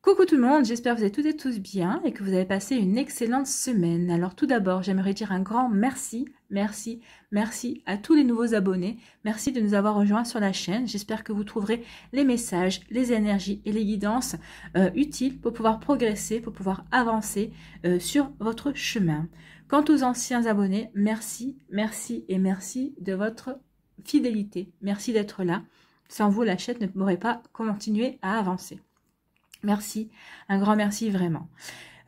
Coucou tout le monde, j'espère que vous êtes toutes et tous bien et que vous avez passé une excellente semaine. Alors tout d'abord, j'aimerais dire un grand merci à tous les nouveaux abonnés. Merci de nous avoir rejoints sur la chaîne. J'espère que vous trouverez les messages, les énergies et les guidances utiles pour pouvoir progresser, pour pouvoir avancer sur votre chemin. Quant aux anciens abonnés, merci de votre fidélité. Merci d'être là. Sans vous, la chaîne ne pourrait pas continuer à avancer. Merci, un grand merci vraiment.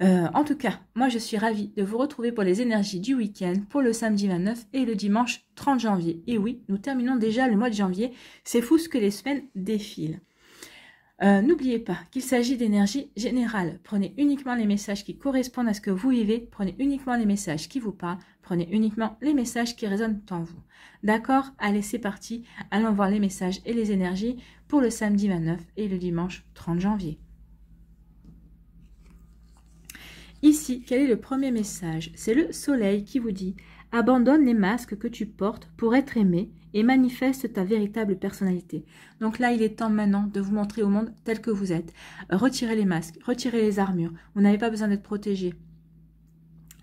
En tout cas, moi je suis ravie de vous retrouver pour les énergies du week-end, pour le samedi 29 et le dimanche 30 janvier. Et oui, nous terminons déjà le mois de janvier, c'est fou ce que les semaines défilent. N'oubliez pas qu'il s'agit d'énergie générale. Prenez uniquement les messages qui correspondent à ce que vous vivez, prenez uniquement les messages qui vous parlent, prenez uniquement les messages qui résonnent en vous. D'accord? Allez, c'est parti, allons voir les messages et les énergies pour le samedi 29 et le dimanche 30 janvier. Ici, quel est le premier message? C'est le soleil qui vous dit « Abandonne les masques que tu portes pour être aimé et manifeste ta véritable personnalité. » Donc là, il est temps maintenant de vous montrer au monde tel que vous êtes. Retirez les masques, retirez les armures. Vous n'avez pas besoin d'être protégé.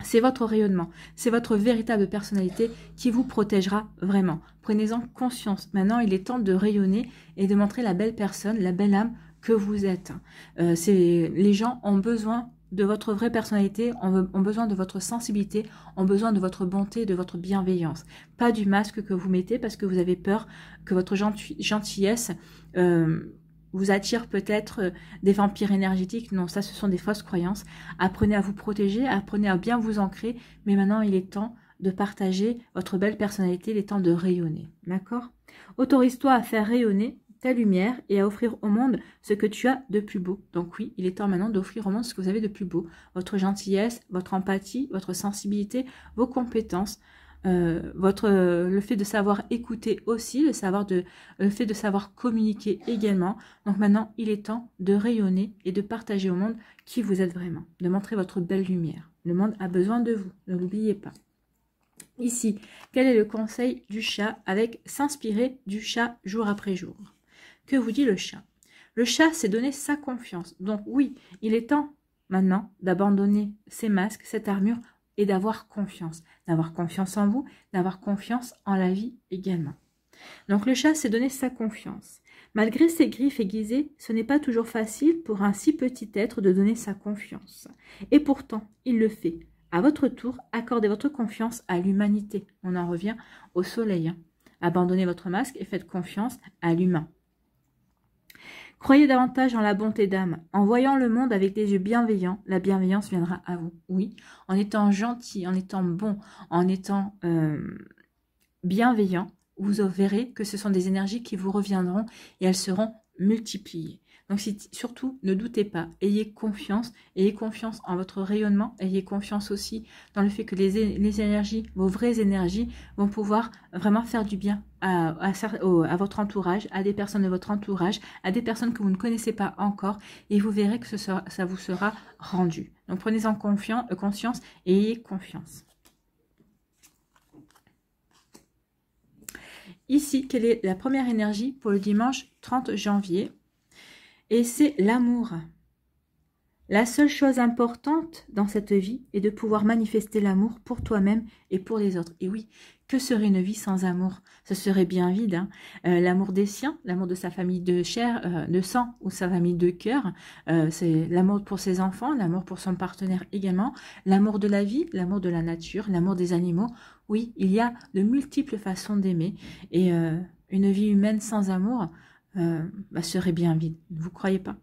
C'est votre rayonnement, c'est votre véritable personnalité qui vous protégera vraiment. Prenez-en conscience. Maintenant, il est temps de rayonner et de montrer la belle personne, la belle âme que vous êtes. Les gens ont besoin de votre vraie personnalité, ont besoin de votre sensibilité, ont besoin de votre bonté, de votre bienveillance. Pas du masque que vous mettez parce que vous avez peur que votre gentillesse vous attire peut-être des vampires énergétiques. Non, ça ce sont des fausses croyances. Apprenez à vous protéger, apprenez à bien vous ancrer, mais maintenant il est temps de partager votre belle personnalité, il est temps de rayonner. D'accord? Autorise-toi à faire rayonner ta lumière et à offrir au monde ce que tu as de plus beau. Donc oui, il est temps maintenant d'offrir au monde ce que vous avez de plus beau. Votre gentillesse, votre empathie, votre sensibilité, vos compétences, le fait de savoir écouter aussi, le fait de savoir communiquer également. Donc maintenant, il est temps de rayonner et de partager au monde qui vous êtes vraiment, de montrer votre belle lumière. Le monde a besoin de vous, ne l'oubliez pas. Ici, quel est le conseil du chat avec s'inspirer du chat jour après jour? Que vous dit le chat? Le chat, c'est donner sa confiance. Donc oui, il est temps maintenant d'abandonner ces masques, cette armure et d'avoir confiance. D'avoir confiance en vous, d'avoir confiance en la vie également. Donc le chat, c'est donner sa confiance. Malgré ses griffes aiguisées, ce n'est pas toujours facile pour un si petit être de donner sa confiance. Et pourtant, il le fait. À votre tour, accordez votre confiance à l'humanité. On en revient au soleil. Abandonnez votre masque et faites confiance à l'humain. Croyez davantage en la bonté d'âme. En voyant le monde avec des yeux bienveillants, la bienveillance viendra à vous. Oui, en étant gentil, en étant bon, en étant bienveillant, vous verrez que ce sont des énergies qui vous reviendront et elles seront multipliées. Donc surtout, ne doutez pas, ayez confiance en votre rayonnement, ayez confiance aussi dans le fait que les énergies, vos vraies énergies, vont pouvoir vraiment faire du bien à votre entourage, à des personnes de votre entourage, à des personnes que vous ne connaissez pas encore, et vous verrez que ça vous sera rendu. Donc prenez-en conscience et ayez confiance. Ici, quelle est la première énergie pour le dimanche 30 janvier? Et c'est l'amour. La seule chose importante dans cette vie est de pouvoir manifester l'amour pour toi-même et pour les autres. Et oui, que serait une vie sans amour? Ce serait bien vide. Hein. L'amour des siens, l'amour de sa famille de chair, de sang ou sa famille de cœur. C'est l'amour pour ses enfants, l'amour pour son partenaire également. L'amour de la vie, l'amour de la nature, l'amour des animaux. Oui, il y a de multiples façons d'aimer. Et une vie humaine sans amour serait bien vide. Vous ne croyez pas?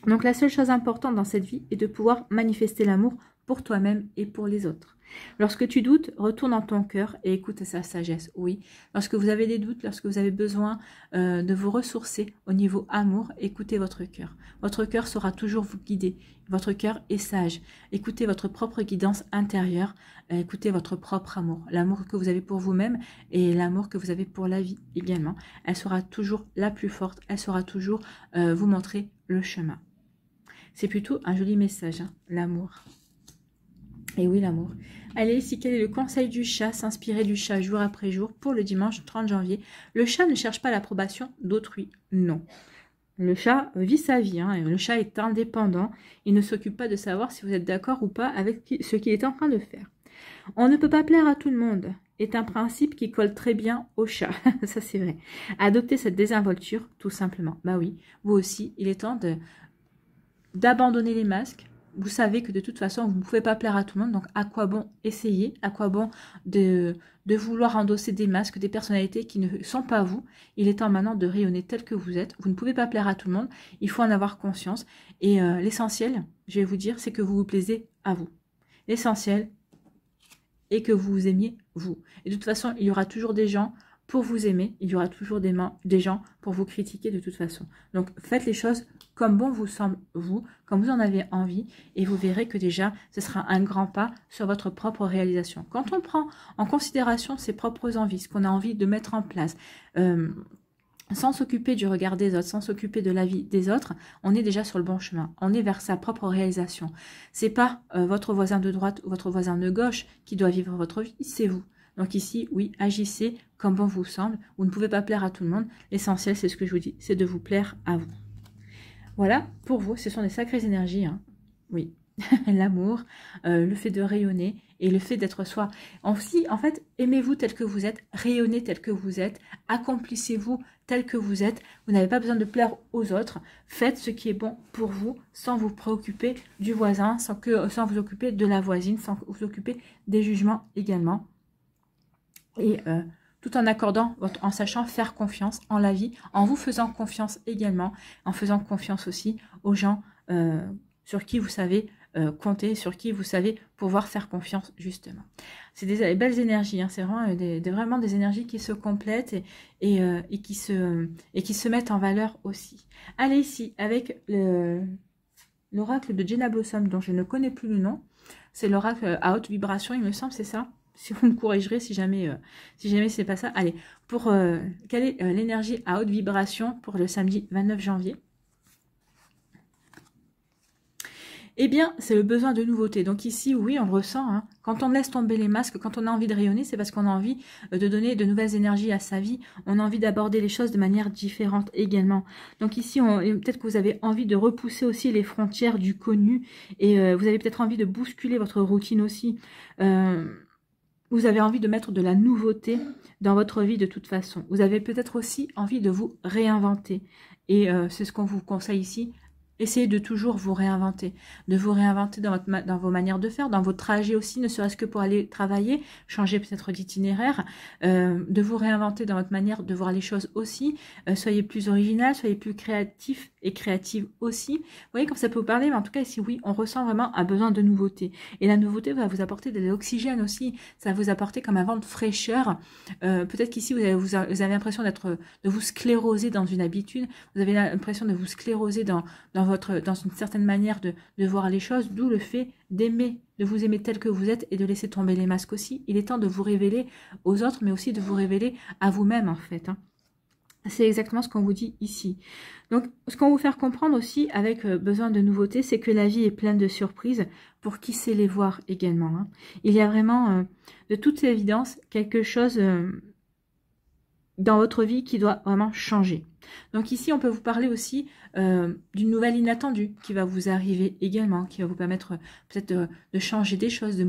Donc la seule chose importante dans cette vie est de pouvoir manifester l'amour pour toi-même et pour les autres. Lorsque tu doutes, retourne dans ton cœur et écoute sa sagesse. Oui, lorsque vous avez des doutes, lorsque vous avez besoin de vous ressourcer au niveau amour, écoutez votre cœur. Votre cœur saura toujours vous guider. Votre cœur est sage. Écoutez votre propre guidance intérieure. Écoutez votre propre amour. L'amour que vous avez pour vous-même et l'amour que vous avez pour la vie également. Elle sera toujours la plus forte. Elle saura toujours vous montrer le chemin. C'est plutôt un joli message, hein, l'amour. Et oui, l'amour. Allez, ici, quel est le conseil du chat? S'inspirer du chat jour après jour pour le dimanche 30 janvier. Le chat ne cherche pas l'approbation d'autrui. Non. Le chat vit sa vie, hein, et le chat est indépendant. Il ne s'occupe pas de savoir si vous êtes d'accord ou pas avec ce qu'il est en train de faire. On ne peut pas plaire à tout le monde est un principe qui colle très bien au chat. Ça, c'est vrai. Adoptez cette désinvolture, tout simplement. Bah oui, vous aussi, il est temps d'abandonner les masques. Vous savez que de toute façon, vous ne pouvez pas plaire à tout le monde. Donc, à quoi bon essayer? À quoi bon de vouloir endosser des masques, des personnalités qui ne sont pas vous? Il est temps maintenant de rayonner tel que vous êtes. Vous ne pouvez pas plaire à tout le monde. Il faut en avoir conscience. Et l'essentiel, je vais vous dire, c'est que vous vous plaisez à vous. L'essentiel est que vous vous aimiez vous. Et de toute façon, il y aura toujours des gens pour vous aimer. Il y aura toujours des gens pour vous critiquer de toute façon. Donc, faites les choses comme bon vous semble vous, comme vous en avez envie, et vous verrez que déjà, ce sera un grand pas sur votre propre réalisation. Quand on prend en considération ses propres envies, ce qu'on a envie de mettre en place, sans s'occuper du regard des autres, sans s'occuper de la vie des autres, on est déjà sur le bon chemin. On est vers sa propre réalisation. C'est pas votre voisin de droite ou votre voisin de gauche qui doit vivre votre vie, c'est vous. Donc ici, oui, agissez comme bon vous semble. Vous ne pouvez pas plaire à tout le monde. L'essentiel, c'est ce que je vous dis, c'est de vous plaire à vous. Voilà, pour vous, ce sont des sacrées énergies. Hein. Oui, l'amour, le fait de rayonner et le fait d'être soi. Aussi, en fait, aimez-vous tel que vous êtes, rayonnez tel que vous êtes, accomplissez-vous tel que vous êtes. Vous n'avez pas besoin de plaire aux autres. Faites ce qui est bon pour vous sans vous préoccuper du voisin, sans vous occuper de la voisine, sans vous occuper des jugements également. Et tout en accordant, en sachant faire confiance en la vie, en vous faisant confiance également, en faisant confiance aussi aux gens sur qui vous savez compter, sur qui vous savez pouvoir faire confiance justement. C'est des belles énergies, hein, c'est vraiment des énergies qui se complètent et qui se mettent en valeur aussi. Allez ici, avec l'oracle de Jenna Blossom, dont je ne connais plus le nom, c'est l'oracle à haute vibration, il me semble, c'est ça? Si vous me corrigerez, si jamais c'est pas ça. Allez, pour quelle est l'énergie à haute vibration pour le samedi 29 janvier? Eh bien, c'est le besoin de nouveauté. Donc ici, oui, on le ressent. Hein. Quand on laisse tomber les masques, quand on a envie de rayonner, c'est parce qu'on a envie de donner de nouvelles énergies à sa vie. On a envie d'aborder les choses de manière différente également. Donc ici, peut-être que vous avez envie de repousser aussi les frontières du connu. Et vous avez peut-être envie de bousculer votre routine aussi. Vous avez envie de mettre de la nouveauté dans votre vie de toute façon. Vous avez peut-être aussi envie de vous réinventer. Et c'est ce qu'on vous conseille ici. Essayez de toujours vous réinventer, dans vos manières de faire, dans vos trajets aussi, ne serait-ce que pour aller travailler, changer peut-être d'itinéraire, de vous réinventer dans votre manière de voir les choses aussi. Soyez plus original, soyez plus créatif et créative aussi. Vous voyez comme ça peut vous parler, mais en tout cas ici, oui, on ressent vraiment un besoin de nouveauté. Et la nouveauté va vous apporter de l'oxygène aussi, ça va vous apporter comme un vent de fraîcheur. Peut-être qu'ici, vous avez l'impression de vous scléroser dans une habitude, vous avez l'impression de vous scléroser dans une certaine manière de voir les choses, d'où le fait d'aimer, de vous aimer tel que vous êtes et de laisser tomber les masques aussi. Il est temps de vous révéler aux autres, mais aussi de vous révéler à vous-même en fait. Hein. C'est exactement ce qu'on vous dit ici. Donc, ce qu'on veut vous faire comprendre aussi avec besoin de nouveautés, c'est que la vie est pleine de surprises pour qui sait les voir également. Hein. Il y a vraiment, de toute évidence, quelque chose dans votre vie qui doit vraiment changer. Donc ici, on peut vous parler aussi d'une nouvelle inattendue qui va vous arriver également, qui va vous permettre peut-être de changer des choses, de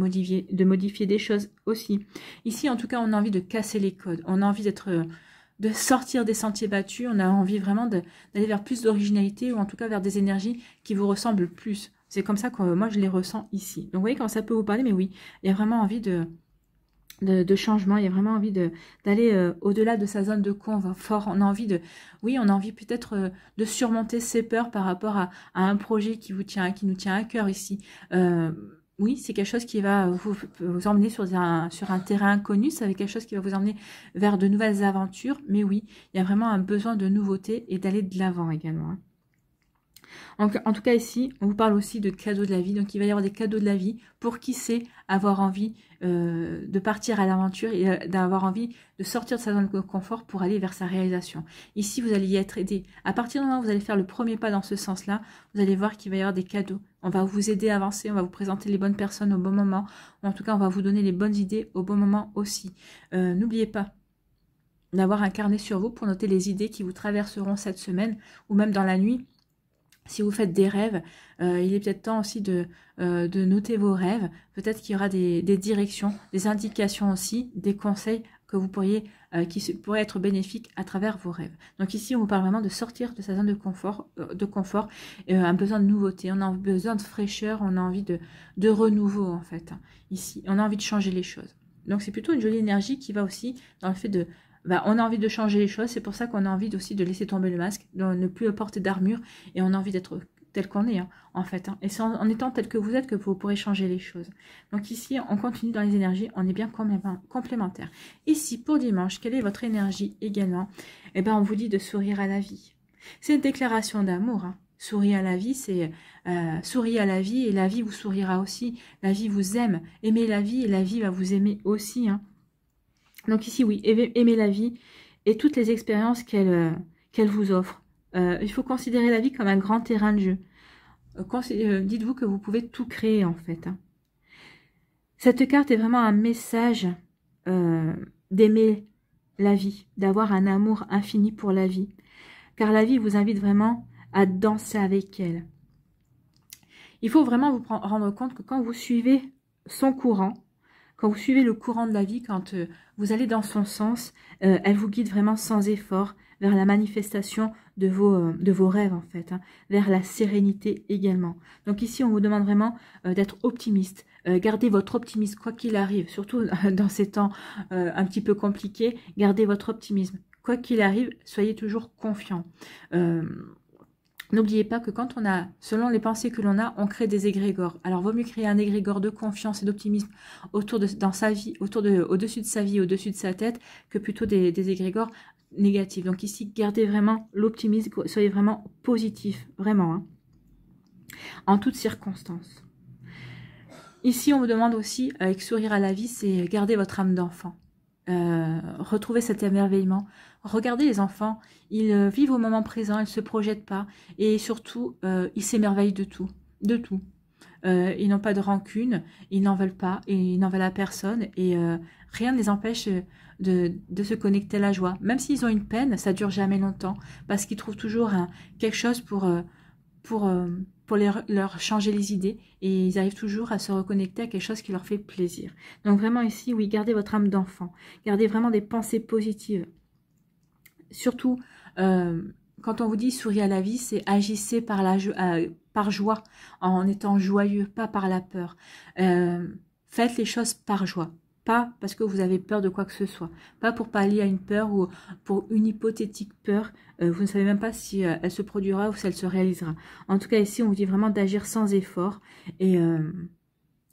modifier des choses aussi. Ici, en tout cas, on a envie de casser les codes, on a envie de sortir des sentiers battus, on a envie vraiment d'aller vers plus d'originalité ou en tout cas vers des énergies qui vous ressemblent plus. C'est comme ça que moi, je les ressens ici. Donc vous voyez comment ça peut vous parler, mais oui, il y a vraiment envie de changement, il y a vraiment envie d'aller au-delà de sa zone de confort. On a envie on a envie peut-être de surmonter ses peurs par rapport à un projet qui nous tient à cœur ici. Oui, c'est quelque chose qui va vous emmener sur un terrain inconnu, c'est quelque chose qui va vous emmener vers de nouvelles aventures, mais oui, il y a vraiment un besoin de nouveauté et d'aller de l'avant également. Hein. Donc, en tout cas ici, on vous parle aussi de cadeaux de la vie. Donc il va y avoir des cadeaux de la vie pour qui sait avoir envie de partir à l'aventure et d'avoir envie de sortir de sa zone de confort pour aller vers sa réalisation. Ici, vous allez y être aidé. À partir du moment où vous allez faire le premier pas dans ce sens-là, vous allez voir qu'il va y avoir des cadeaux. On va vous aider à avancer, on va vous présenter les bonnes personnes au bon moment. Ou en tout cas, on va vous donner les bonnes idées au bon moment aussi. N'oubliez pas d'avoir un carnet sur vous pour noter les idées qui vous traverseront cette semaine ou même dans la nuit. Si vous faites des rêves, il est peut-être temps aussi de noter vos rêves. Peut-être qu'il y aura des directions, des indications aussi, des conseils que vous pourriez, qui pourraient être bénéfiques à travers vos rêves. Donc ici, on vous parle vraiment de sortir de sa zone de confort, un besoin de nouveauté, on a besoin de fraîcheur, on a envie de renouveau en fait. Ici, on a envie de changer les choses. Donc c'est plutôt une jolie énergie qui va aussi dans le fait de... on a envie de changer les choses, c'est pour ça qu'on a envie aussi de laisser tomber le masque, de ne plus porter d'armure, et on a envie d'être tel qu'on est, en fait. Et c'est en étant tel que vous êtes que vous pourrez changer les choses. Donc ici, on continue dans les énergies, on est bien complémentaires. Ici, pour dimanche, quelle est votre énergie également? Eh bien, on vous dit de sourire à la vie. C'est une déclaration d'amour, Sourire à la vie, c'est souriez à la vie, et la vie vous sourira aussi. La vie vous aime. Aimez la vie, et la vie va vous aimer aussi, Donc ici, oui, aimez la vie et toutes les expériences qu'elle vous offre. Il faut considérer la vie comme un grand terrain de jeu. Dites-vous que vous pouvez tout créer, en fait. Cette carte est vraiment un message d'aimer la vie, d'avoir un amour infini pour la vie. Car la vie vous invite vraiment à danser avec elle. Il faut vraiment vous rendre compte que quand vous suivez son courant, quand vous suivez le courant de la vie, quand vous allez dans son sens, elle vous guide vraiment sans effort vers la manifestation de vos rêves, en fait, vers la sérénité également. Donc ici, on vous demande vraiment d'être optimiste. Gardez votre optimisme, quoi qu'il arrive, surtout dans ces temps un petit peu compliqués, gardez votre optimisme. Quoi qu'il arrive, soyez toujours confiants. N'oubliez pas que quand on a, selon les pensées que l'on a, on crée des égrégores. Alors, vaut mieux créer un égrégore de confiance et d'optimisme dans sa vie, au-dessus de sa vie, au-dessus de sa tête, que plutôt des égrégores négatifs. Donc ici, gardez vraiment l'optimisme, soyez vraiment positif, vraiment, en toutes circonstances. Ici, on vous demande aussi, avec sourire à la vie, c'est garder votre âme d'enfant. Retrouver cet émerveillement. Regardez les enfants, ils vivent au moment présent, ils ne se projettent pas et surtout, ils s'émerveillent de tout, de tout. Ils n'ont pas de rancune, ils n'en veulent pas et ils n'en veulent à personne et rien ne les empêche de se connecter à la joie. Même s'ils ont une peine, ça dure jamais longtemps parce qu'ils trouvent toujours quelque chose pour leur changer les idées et ils arrivent toujours à se reconnecter à quelque chose qui leur fait plaisir. Donc vraiment ici, oui, gardez votre âme d'enfant, gardez vraiment des pensées positives. Surtout, quand on vous dit souriez à la vie, c'est agissez par joie, en étant joyeux, pas par la peur. Faites les choses par joie. Pas parce que vous avez peur de quoi que ce soit. Pas pour pallier à une peur ou pour une hypothétique peur. Vous ne savez même pas si elle se produira ou si elle se réalisera. En tout cas, ici, on vous dit vraiment d'agir sans effort et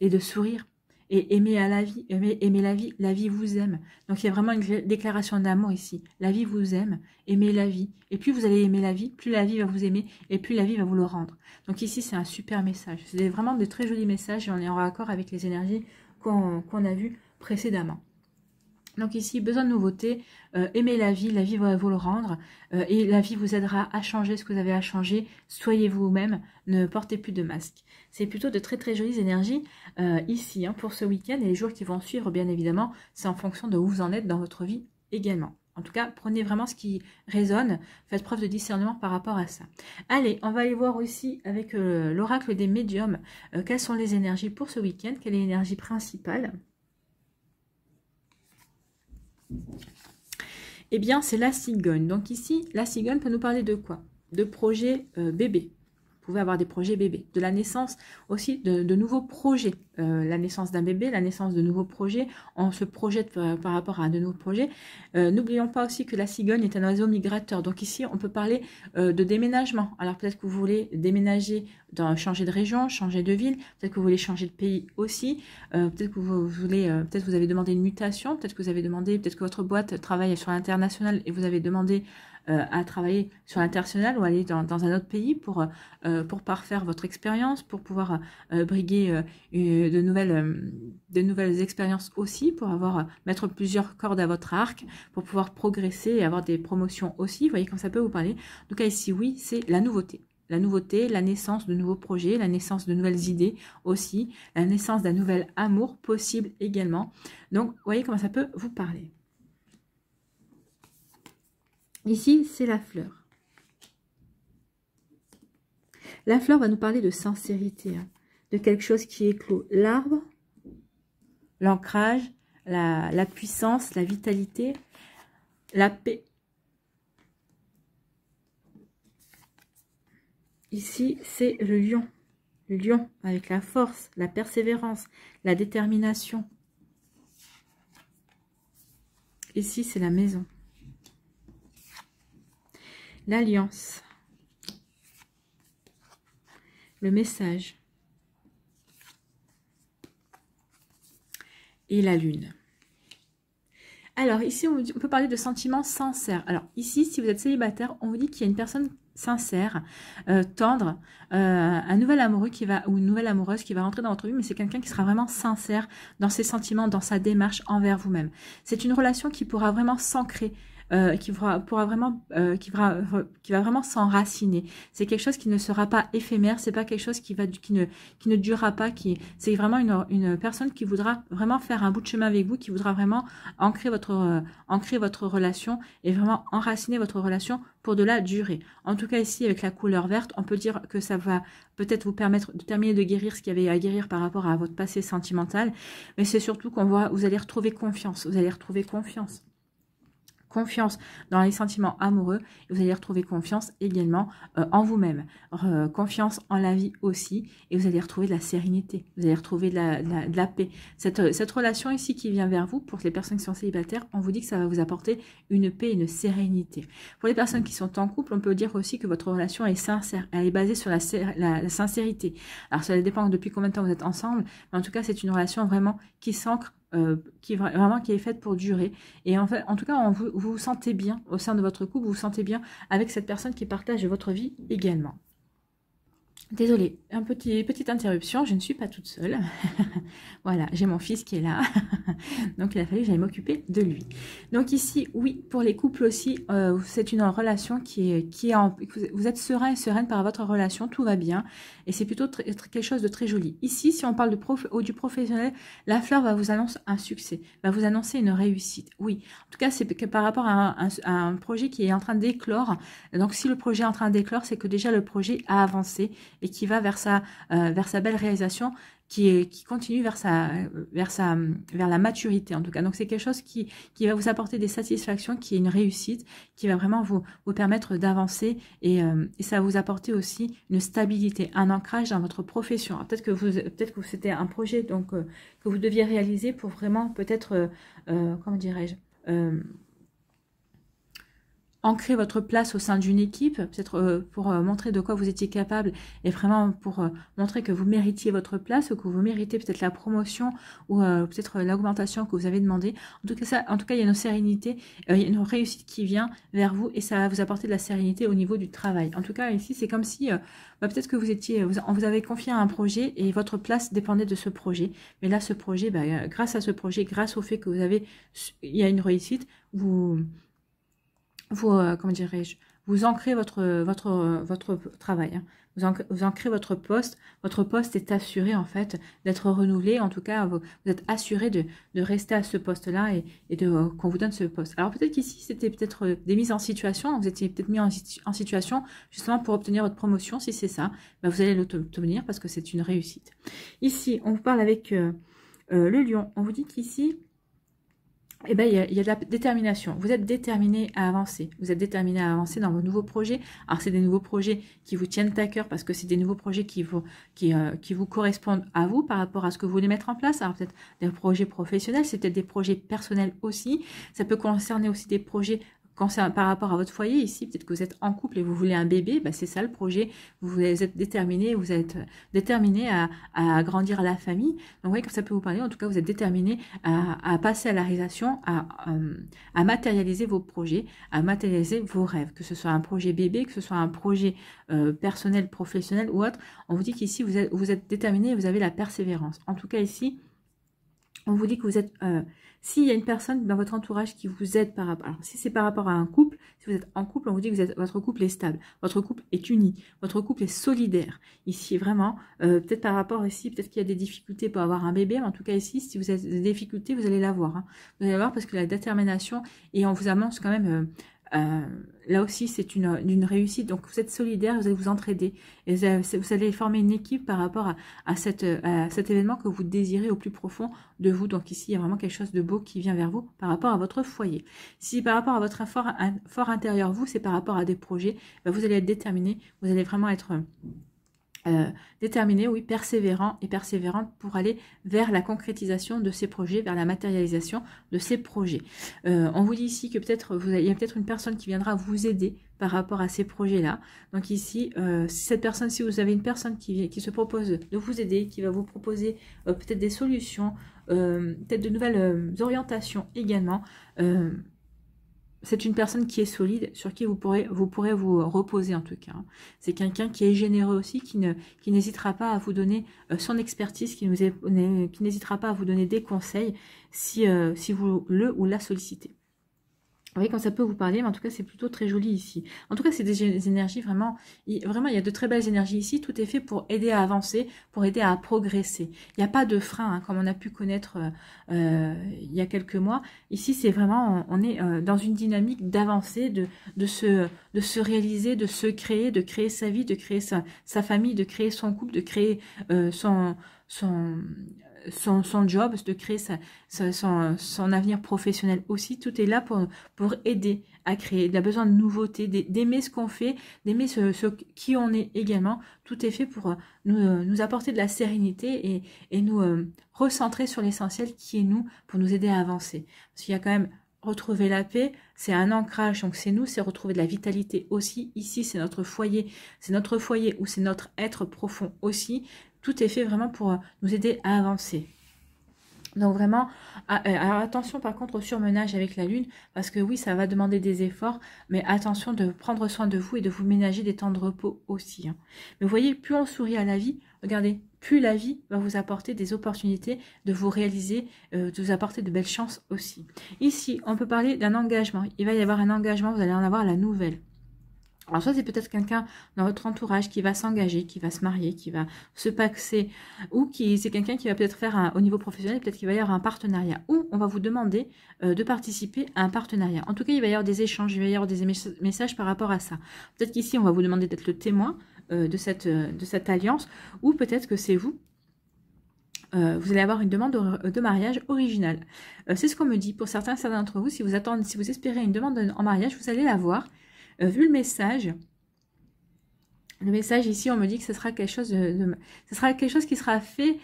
de sourire. Et aimer à la vie, aimer la vie vous aime. Donc, il y a vraiment une déclaration d'amour ici. La vie vous aime, aimez la vie. Et plus vous allez aimer la vie, plus la vie va vous aimer et plus la vie va vous le rendre. Donc ici, c'est un super message. C'est vraiment de très jolis messages et on est en raccord avec les énergies qu'on a vues précédemment. Donc ici, besoin de nouveauté, aimez la vie va vous le rendre et la vie vous aidera à changer ce que vous avez à changer. Soyez vous-même, ne portez plus de masque. C'est plutôt de très très jolies énergies ici pour ce week-end et les jours qui vont suivre, bien évidemment, c'est en fonction de où vous en êtes dans votre vie également. En tout cas, prenez vraiment ce qui résonne, faites preuve de discernement par rapport à ça. Allez, on va aller voir aussi avec l'oracle des médiums, quelles sont les énergies pour ce week-end, quelle est l'énergie principale. Eh bien, c'est la cigogne. Donc ici, la cigogne peut nous parler de quoi? De projets bébés. Vous pouvez avoir des projets bébés. De la naissance aussi de nouveaux projets. La naissance d'un bébé, la naissance de nouveaux projets. On se projette par rapport à de nouveaux projets. N'oublions pas aussi que la cigogne est un oiseau migrateur. Donc ici, on peut parler de déménagement. Alors peut-être que vous voulez déménager, changer de région, changer de ville. Peut-être que vous voulez changer de pays aussi. Peut-être que vous voulez, peut-être que vous avez demandé une mutation. Peut-être que vous avez demandé, peut-être que votre boîte travaille sur l'international et vous avez demandé à travailler sur l'international ou aller dans un autre pays pour parfaire votre expérience, pour pouvoir briguer de nouvelles expériences aussi, pour mettre plusieurs cordes à votre arc, pour pouvoir progresser et avoir des promotions aussi. Vous voyez comme ça peut vous parler. En tout cas ici, oui, c'est la nouveauté. La nouveauté, la naissance de nouveaux projets, la naissance de nouvelles idées aussi, la naissance d'un nouvel amour possible également. Donc, vous voyez comment ça peut vous parler. Ici, c'est la fleur. La fleur va nous parler de sincérité, hein, de quelque chose qui éclot. L'arbre, l'ancrage, la puissance, la vitalité, la paix. Ici, c'est le lion. Le lion avec la force, la persévérance, la détermination. Ici, c'est la maison. L'alliance. Le message. Et la lune. Alors, ici, on peut parler de sentiments sincères. Alors, ici, si vous êtes célibataire, on vous dit qu'il y a une personne sincère, tendre, un nouvel amoureux qui va, ou une nouvelle amoureuse qui va rentrer dans votre vie, mais c'est quelqu'un qui sera vraiment sincère dans ses sentiments, dans sa démarche envers vous-même. C'est une relation qui pourra vraiment s'ancrer, qui va vraiment s'enraciner. C'est quelque chose qui ne sera pas éphémère, c'est pas quelque chose qui ne durera pas, c'est vraiment une personne qui voudra vraiment faire un bout de chemin avec vous, qui voudra vraiment ancrer votre relation et vraiment enraciner votre relation pour de la durée. En tout cas ici avec la couleur verte, on peut dire que ça va peut-être vous permettre de terminer de guérir ce qu'il y avait à guérir par rapport à votre passé sentimental, mais c'est surtout vous allez retrouver confiance, confiance dans les sentiments amoureux, et vous allez retrouver confiance également en vous-même, confiance en la vie aussi, et vous allez retrouver de la sérénité, vous allez retrouver de la paix. Cette relation ici qui vient vers vous, pour les personnes qui sont célibataires, on vous dit que ça va vous apporter une paix et une sérénité. Pour les personnes qui sont en couple, on peut dire aussi que votre relation est sincère, elle est basée sur la sincérité. Alors ça dépend depuis combien de temps vous êtes ensemble, mais en tout cas c'est une relation vraiment qui s'ancre, qui est faite pour durer, et en tout cas vous vous sentez bien au sein de votre couple, vous vous sentez bien avec cette personne qui partage votre vie également. Désolée, petite interruption, je ne suis pas toute seule. Voilà, j'ai mon fils qui est là. Donc il a fallu que j'aille m'occuper de lui. Donc ici, oui, pour les couples aussi, c'est une relation vous êtes serein et sereine par votre relation, tout va bien. Et c'est plutôt quelque chose de très joli. Ici, si on parle du professionnel, la fleur va vous annoncer un succès, va vous annoncer une réussite. Oui, en tout cas, c'est que par rapport à un projet qui est en train d'éclore. Donc si le projet est en train d'éclore, c'est que déjà le projet a avancé et qui va vers sa belle réalisation, qui continue vers la maturité en tout cas. Donc c'est quelque chose qui va vous apporter des satisfactions, qui est une réussite, qui va vraiment vous permettre d'avancer, et ça va vous apporter aussi une stabilité, un ancrage dans votre profession. Peut-être que c'était un projet donc que vous deviez réaliser pour vraiment peut-être comment dirais-je, ancrer votre place au sein d'une équipe, peut-être pour montrer de quoi vous étiez capable, et vraiment pour montrer que vous méritiez votre place, ou que vous méritez peut-être la promotion, ou peut-être l'augmentation que vous avez demandé. En tout cas, il y a une sérénité, il y a une réussite qui vient vers vous, et ça va vous apporter de la sérénité au niveau du travail. En tout cas, ici, c'est comme si peut-être que on vous avait confié un projet, et votre place dépendait de ce projet. Mais là, ce projet, grâce à ce projet, grâce au fait que il y a une réussite, comment dirais-je, vous ancrez votre travail, hein. Vous ancrez votre poste est assuré en fait d'être renouvelé, en tout cas vous êtes assuré de rester à ce poste-là, et qu'on vous donne ce poste. Alors peut-être qu'ici c'était peut-être des mises en situation, vous étiez peut-être mis en situation justement pour obtenir votre promotion. Si c'est ça, vous allez l'obtenir parce que c'est une réussite. Ici on vous parle avec le lion, on vous dit qu'ici, il y a de la détermination. Vous êtes déterminé à avancer. Vous êtes déterminé à avancer dans vos nouveaux projets. Alors, c'est des nouveaux projets qui vous tiennent à cœur parce que c'est des nouveaux projets qui vous correspondent à vous par rapport à ce que vous voulez mettre en place. Alors, peut-être des projets professionnels, c'est peut-être des projets personnels aussi. Ça peut concerner aussi des projets par rapport à votre foyer. Ici, peut-être que vous êtes en couple et vous voulez un bébé, c'est ça le projet. Vous êtes déterminé, à agrandir la famille. Donc, vous voyez, comme ça peut vous parler. En tout cas, vous êtes déterminé à passer à la réalisation, à matérialiser vos projets, à matérialiser vos rêves. Que ce soit un projet bébé, que ce soit un projet personnel, professionnel ou autre. On vous dit qu'ici, vous êtes déterminé et vous avez la persévérance. En tout cas, ici, on vous dit que vous êtes... s'il y a une personne dans votre entourage qui vous aide par rapport... Alors, si c'est par rapport à un couple, si vous êtes en couple, on vous dit que votre couple est stable, votre couple est uni, votre couple est solidaire. Ici, vraiment, peut-être par rapport ici, peut-être qu'il y a des difficultés pour avoir un bébé, mais en tout cas ici, si vous avez des difficultés, vous allez l'avoir. Hein. Vous allez l'avoir parce que la détermination, et on vous annonce quand même... Là aussi, c'est une réussite. Donc, vous êtes solidaire, vous allez vous entraider. Et vous allez former une équipe par rapport à cet événement que vous désirez au plus profond de vous. Donc, ici, il y a vraiment quelque chose de beau qui vient vers vous par rapport à votre foyer. Si par rapport à votre fort intérieur, vous, c'est par rapport à des projets, ben, vous allez être déterminé. Vous allez vraiment être... déterminé, oui, persévérant et persévérante pour aller vers la concrétisation de ces projets, vers la matérialisation de ces projets. On vous dit ici que peut-être il y a peut-être une personne qui viendra vous aider par rapport à ces projets-là. Donc ici, cette personne, si vous avez une personne qui se propose de vous aider, qui va vous proposer peut-être des solutions, peut-être de nouvelles orientations également, c'est une personne qui est solide, sur qui vous pourrez vous reposer en tout cas. C'est quelqu'un qui est généreux aussi, qui n'hésitera pas à vous donner son expertise, qui n'hésitera pas à vous donner des conseils si vous le ou la sollicitez. Vous voyez quand ça peut vous parler, mais en tout cas c'est plutôt très joli ici. En tout cas c'est des énergies vraiment, il y a de très belles énergies ici. Tout est fait pour aider à avancer, pour aider à progresser. Il n'y a pas de frein, hein, comme on a pu connaître il y a quelques mois. Ici c'est vraiment, on est dans une dynamique d'avancer, de se réaliser, de se créer, de créer sa vie, de créer sa famille, de créer son couple, de créer son job, de créer son avenir professionnel aussi. Tout est là pour aider à créer. Il a besoin de nouveautés, d'aimer ce qu'on fait, d'aimer qui on est également. Tout est fait pour nous apporter de la sérénité et nous recentrer sur l'essentiel qui est nous, pour nous aider à avancer. Parce qu'il y a quand même retrouver la paix, c'est un ancrage, donc c'est nous, c'est retrouver de la vitalité aussi. Ici, c'est notre foyer ou c'est notre être profond aussi. Tout est fait vraiment pour nous aider à avancer. Donc vraiment, alors attention par contre au surmenage avec la lune, parce que oui, ça va demander des efforts, mais attention de prendre soin de vous et de vous ménager des temps de repos aussi. Hein. Mais vous voyez, plus on sourit à la vie, regardez, plus la vie va vous apporter des opportunités de vous réaliser, de vous apporter de belles chances aussi. Ici, on peut parler d'un engagement. Il va y avoir un engagement, vous allez en avoir la nouvelle. Alors soit c'est peut-être quelqu'un dans votre entourage qui va s'engager, qui va se marier, qui va se paxer, ou c'est quelqu'un qui va peut-être faire au niveau professionnel, peut-être qu'il va y avoir un partenariat, ou on va vous demander de participer à un partenariat. En tout cas, il va y avoir des échanges, il va y avoir des messages par rapport à ça. Peut-être qu'ici, on va vous demander d'être le témoin de cette alliance, ou peut-être que c'est vous. Vous allez avoir une demande de mariage originale. C'est ce qu'on me dit pour certains d'entre vous. Si vous espérez une demande en mariage, vous allez l'avoir. Vu le message ici, on me dit que ce sera quelque chose ce sera quelque chose qui sera fait,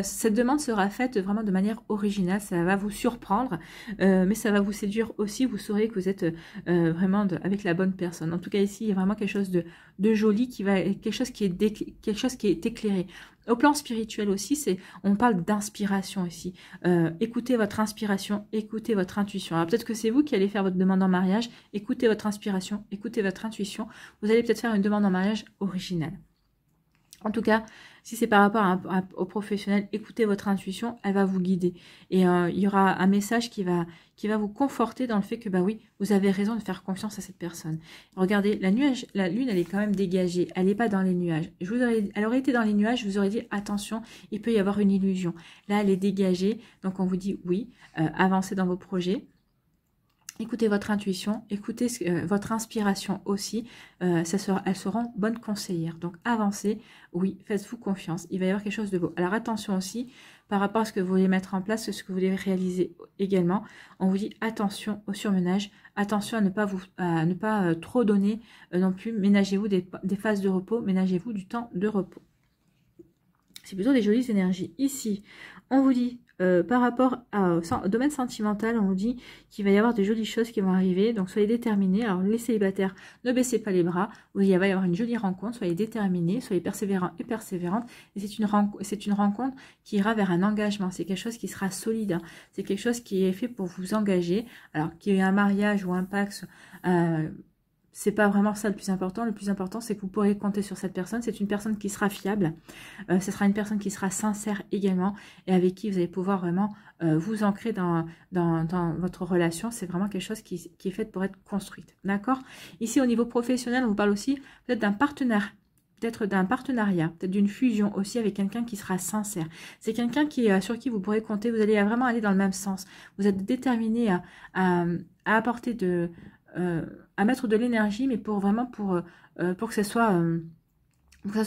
cette demande sera faite vraiment de manière originale, ça va vous surprendre, mais ça va vous séduire aussi, vous saurez que vous êtes vraiment avec la bonne personne. En tout cas ici, il y a vraiment quelque chose de joli, quelque chose qui est éclairé. Au plan spirituel aussi, on parle d'inspiration ici. Écoutez votre inspiration, écoutez votre intuition. Alors peut-être que c'est vous qui allez faire votre demande en mariage. Écoutez votre inspiration, écoutez votre intuition. Vous allez peut-être faire une demande en mariage originale. En tout cas, si c'est par rapport au professionnel, écoutez votre intuition, elle va vous guider. Et il y aura un message qui va vous conforter dans le fait que, bah oui, vous avez raison de faire confiance à cette personne. Regardez, la lune, elle est quand même dégagée. Elle n'est pas dans les nuages. Elle aurait été dans les nuages, je vous aurais dit, attention, il peut y avoir une illusion. Là, elle est dégagée. Donc, on vous dit, oui, avancez dans vos projets. Écoutez votre intuition, écoutez votre inspiration aussi, elles seront bonnes conseillères. Donc avancez, oui, faites-vous confiance, il va y avoir quelque chose de beau. Alors attention aussi, par rapport à ce que vous voulez mettre en place, ce que vous voulez réaliser également, on vous dit attention au surmenage, attention à ne pas trop donner non plus, ménagez-vous des phases de repos, ménagez-vous du temps de repos. C'est plutôt des jolies énergies. Ici, on vous dit, par rapport au domaine sentimental, on vous dit qu'il va y avoir de jolies choses qui vont arriver. Donc, soyez déterminés. Alors, les célibataires, ne baissez pas les bras. Il va y avoir une jolie rencontre. Soyez déterminés, soyez persévérants et persévérantes. Et c'est une rencontre qui ira vers un engagement. C'est quelque chose qui sera solide. Hein. C'est quelque chose qui est fait pour vous engager. Alors, qu'il y ait un mariage ou un pax... c'est pas vraiment ça le plus important. Le plus important, c'est que vous pourrez compter sur cette personne. C'est une personne qui sera fiable. Ce sera une personne qui sera sincère également et avec qui vous allez pouvoir vraiment vous ancrer dans votre relation. C'est vraiment quelque chose qui est fait pour être construite. D'accord? Ici, au niveau professionnel, on vous parle aussi peut-être d'un partenaire. Peut-être d'un partenariat, peut-être d'une fusion aussi avec quelqu'un qui sera sincère. C'est quelqu'un sur qui vous pourrez compter. Vous allez vraiment aller dans le même sens. Vous êtes déterminé à apporter à mettre de l'énergie, mais pour vraiment pour que ce soit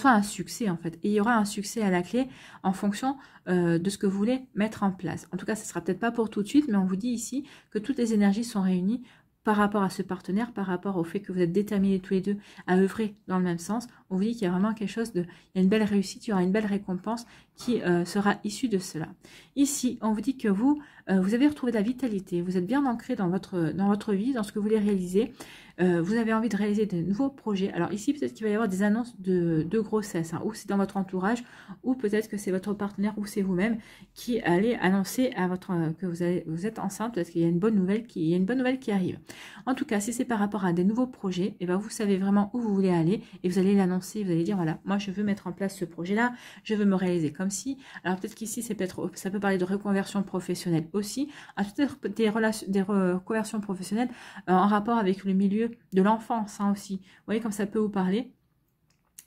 un succès en fait. Et il y aura un succès à la clé en fonction de ce que vous voulez mettre en place. En tout cas, ce ne sera peut-être pas pour tout de suite, mais on vous dit ici que toutes les énergies sont réunies par rapport à ce partenaire, par rapport au fait que vous êtes déterminés tous les deux à œuvrer dans le même sens. On vous dit qu'il y a vraiment quelque chose de... Il y a une belle réussite, il y aura une belle récompense qui sera issue de cela. Ici, on vous dit que vous avez retrouvé de la vitalité, vous êtes bien ancré dans votre vie, dans ce que vous voulez réaliser. Vous avez envie de réaliser de nouveaux projets. Alors ici, peut-être qu'il va y avoir des annonces de grossesse, hein, ou c'est dans votre entourage, ou peut-être que c'est votre partenaire, ou c'est vous-même qui allez annoncer à que vous êtes enceinte, parce qu'il y a une bonne nouvelle qui arrive. En tout cas, si c'est par rapport à des nouveaux projets, et ben vous savez vraiment où vous voulez aller, et vous allez l'annoncer, vous allez dire, voilà, moi je veux mettre en place ce projet-là, je veux me réaliser comme si. Alors peut-être qu'ici, ça peut parler de reconversion professionnelle aussi, peut-être des reconversions professionnelles en rapport avec le milieu de l'enfance, hein, aussi. Vous voyez comme ça peut vous parler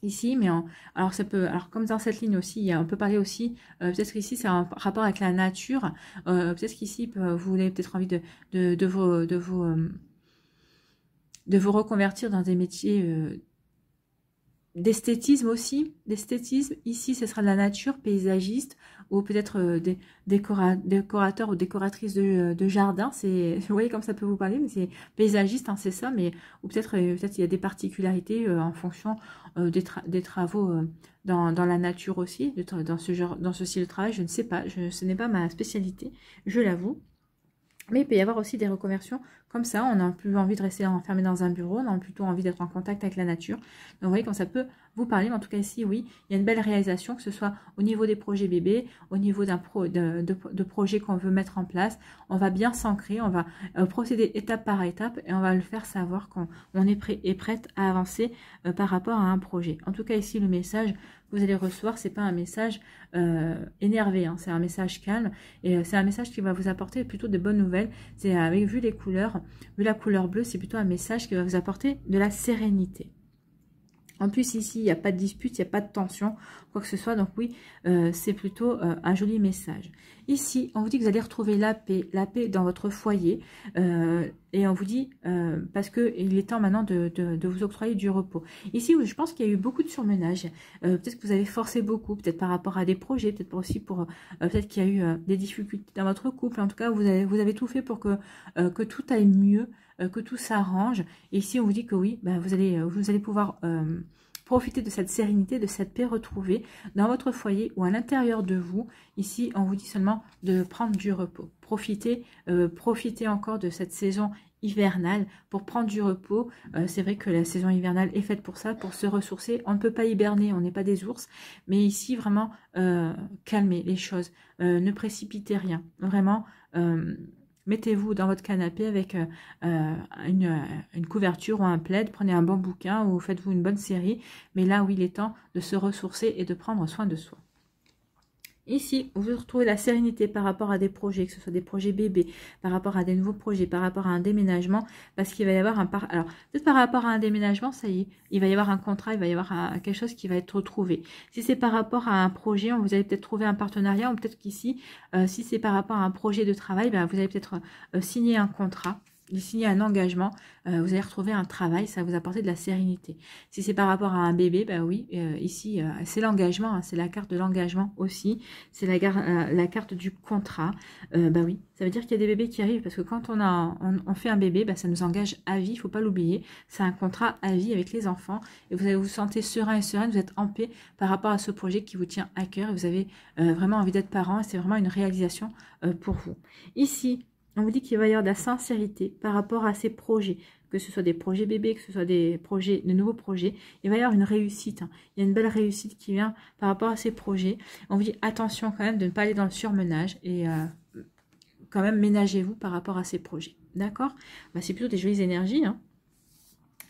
ici, mais alors ça peut, alors comme dans cette ligne aussi, on peut parler aussi, peut-être qu'ici c'est un rapport avec la nature, peut-être qu'ici vous avez peut-être envie de vous reconvertir dans des métiers d'esthétisme aussi, d'esthétisme. Ici, ce sera de la nature, paysagiste, ou peut-être des décorateurs ou décoratrices de jardin. Vous voyez comme ça peut vous parler, mais c'est paysagiste, hein, c'est ça, mais ou peut-être il y a des particularités en fonction des travaux dans la nature aussi, dans ce style de travail. Je ne sais pas, ce n'est pas ma spécialité, je l'avoue. Mais il peut y avoir aussi des reconversions comme ça. On n'a plus envie de rester enfermé dans un bureau, on a plutôt envie d'être en contact avec la nature. Donc vous voyez quand ça peut vous parler, mais en tout cas ici, oui, il y a une belle réalisation, que ce soit au niveau des projets bébés, au niveau de projets qu'on veut mettre en place. On va bien s'ancrer, on va procéder étape par étape et on va le faire savoir qu'on est prêt et prête à avancer par rapport à un projet. En tout cas ici, le message que vous allez recevoir, c'est pas un message énervé, hein, c'est un message calme et c'est un message qui va vous apporter plutôt de bonnes nouvelles. C'est vu les couleurs, vu la couleur bleue, c'est plutôt un message qui va vous apporter de la sérénité. En plus, ici, il n'y a pas de dispute, il n'y a pas de tension, quoi que ce soit. Donc oui, c'est plutôt un joli message. Ici, on vous dit que vous allez retrouver la paix dans votre foyer. Et on vous dit, parce qu'il est temps maintenant de vous octroyer du repos. Ici, je pense qu'il y a eu beaucoup de surmenage. Peut-être que vous avez forcé beaucoup, peut-être par rapport à des projets, peut-être aussi pour... peut-être qu'il y a eu des difficultés dans votre couple. En tout cas, vous avez tout fait pour que tout aille mieux, que tout s'arrange. Et ici, on vous dit que oui, bah, vous allez pouvoir... profiter de cette sérénité, de cette paix retrouvée dans votre foyer ou à l'intérieur de vous. Ici, on vous dit seulement de prendre du repos. Profitez encore de cette saison hivernale pour prendre du repos. C'est vrai que la saison hivernale est faite pour ça, pour se ressourcer. On ne peut pas hiberner, on n'est pas des ours. Mais ici, vraiment, calmez les choses. Ne précipitez rien. Vraiment... mettez-vous dans votre canapé avec une couverture ou un plaid, prenez un bon bouquin ou faites-vous une bonne série. Mais là où il est temps de se ressourcer et de prendre soin de soi. Ici, vous retrouvez la sérénité par rapport à des projets, que ce soit des projets bébés, par rapport à des nouveaux projets, par rapport à un déménagement, parce qu'il va y avoir alors, peut-être par rapport à un déménagement, ça y est, il va y avoir un contrat, il va y avoir quelque chose qui va être retrouvé. Si c'est par rapport à un projet, vous allez peut-être trouver un partenariat, ou peut-être qu'ici, si c'est par rapport à un projet de travail, ben, vous allez peut-être signer un contrat. Signer un engagement, vous allez retrouver un travail, ça va vous apporter de la sérénité. Si c'est par rapport à un bébé, bah oui, ici, c'est l'engagement, hein, c'est la carte de l'engagement aussi, c'est la carte du contrat. Bah oui, ça veut dire qu'il y a des bébés qui arrivent, parce que quand on fait un bébé, bah, ça nous engage à vie, il ne faut pas l'oublier, c'est un contrat à vie avec les enfants, et vous allez vous sentir serein et sereine, vous êtes en paix par rapport à ce projet qui vous tient à cœur, et vous avez vraiment envie d'être parent, et c'est vraiment une réalisation pour vous. Ici, on vous dit qu'il va y avoir de la sincérité par rapport à ces projets, que ce soit des projets bébés, que ce soit de nouveaux projets. Il va y avoir une réussite. Hein. Il y a une belle réussite qui vient par rapport à ces projets. On vous dit attention quand même de ne pas aller dans le surmenage et quand même ménagez-vous par rapport à ces projets. D'accord? Bah, c'est plutôt des jolies énergies. Hein.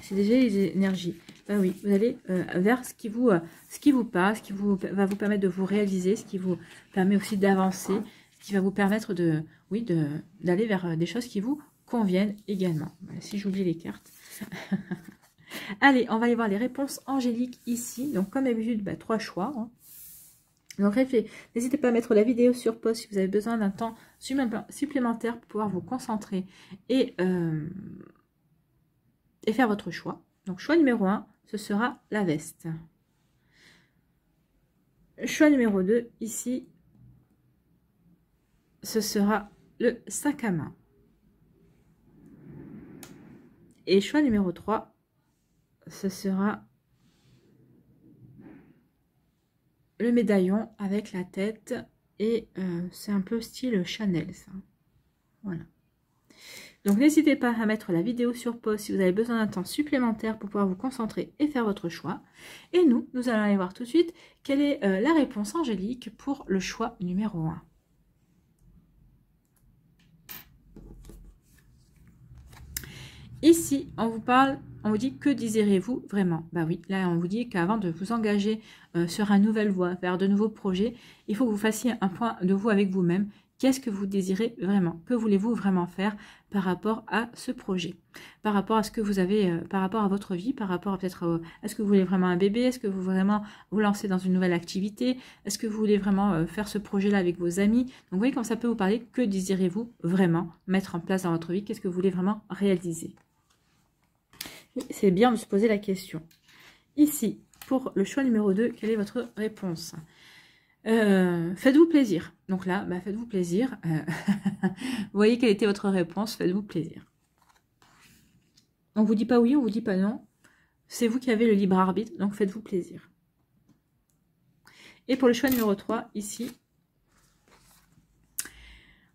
C'est des jolies énergies. Bah oui, vous allez vers ce qui vous parle, ce qui va vous permettre de vous réaliser, ce qui vous permet aussi d'avancer, qui va vous permettre d'aller vers des choses qui vous conviennent également. Voilà, si j'oublie les cartes. Allez, on va aller voir les réponses angéliques ici. Donc, comme d'habitude, 3 choix. Hein. Donc, n'hésitez pas à mettre la vidéo sur pause si vous avez besoin d'un temps supplémentaire pour pouvoir vous concentrer et et faire votre choix. Donc, choix numéro 1, ce sera la veste. Choix numéro 2, ici, ce sera le sac à main. Et choix numéro 3, ce sera le médaillon avec la tête. Et c'est un peu style Chanel, ça. Voilà. Donc, n'hésitez pas à mettre la vidéo sur pause si vous avez besoin d'un temps supplémentaire pour pouvoir vous concentrer et faire votre choix. Et nous allons aller voir tout de suite quelle est la réponse angélique pour le choix numéro 1. Ici, on vous parle, on vous dit que désirez-vous vraiment? Bah oui, là on vous dit qu'avant de vous engager sur une nouvelle voie, vers de nouveaux projets, il faut que vous fassiez un point de vous avec vous-même. Qu'est-ce que vous désirez vraiment? Que voulez-vous vraiment faire par rapport à ce projet? Par rapport à ce que vous avez, par rapport à votre vie, par rapport à peut-être, est-ce que vous voulez vraiment un bébé? Est-ce que vous voulez vraiment vous lancer dans une nouvelle activité? Est-ce que vous voulez vraiment faire ce projet-là avec vos amis? Donc vous voyez comme ça peut vous parler, que désirez-vous vraiment mettre en place dans votre vie? Qu'est-ce que vous voulez vraiment réaliser? C'est bien de se poser la question. Ici, pour le choix numéro 2, quelle est votre réponse? Faites-vous plaisir. Donc là, bah, faites-vous plaisir. Vous voyez quelle était votre réponse? Faites-vous plaisir. On ne vous dit pas oui, on ne vous dit pas non. C'est vous qui avez le libre arbitre, donc faites-vous plaisir. Et pour le choix numéro 3, ici,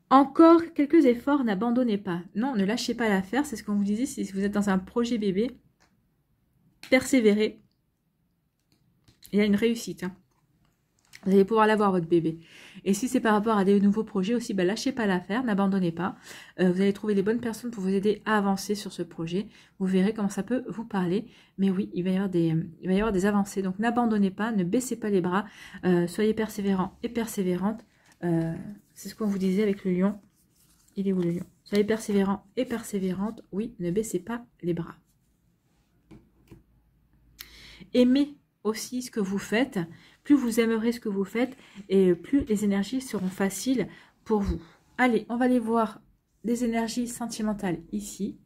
encore quelques efforts, n'abandonnez pas. Non, ne lâchez pas l'affaire, c'est ce qu'on vous disait, si vous êtes dans un projet bébé, persévérez. Il y a une réussite, hein. Vous allez pouvoir l'avoir, votre bébé. Et si c'est par rapport à des nouveaux projets aussi, bah, lâchez pas l'affaire, n'abandonnez pas. Vous allez trouver les bonnes personnes pour vous aider à avancer sur ce projet. Vous verrez comment ça peut vous parler. Mais oui, il va y avoir des avancées. Donc n'abandonnez pas, ne baissez pas les bras. Soyez persévérants et persévérantes. C'est ce qu'on vous disait avec le lion. Il est où le lion? Soyez persévérants et persévérantes. Oui, ne baissez pas les bras. Aimez aussi ce que vous faites. Plus vous aimerez ce que vous faites et plus les énergies seront faciles pour vous. Allez, on va aller voir des énergies sentimentales ici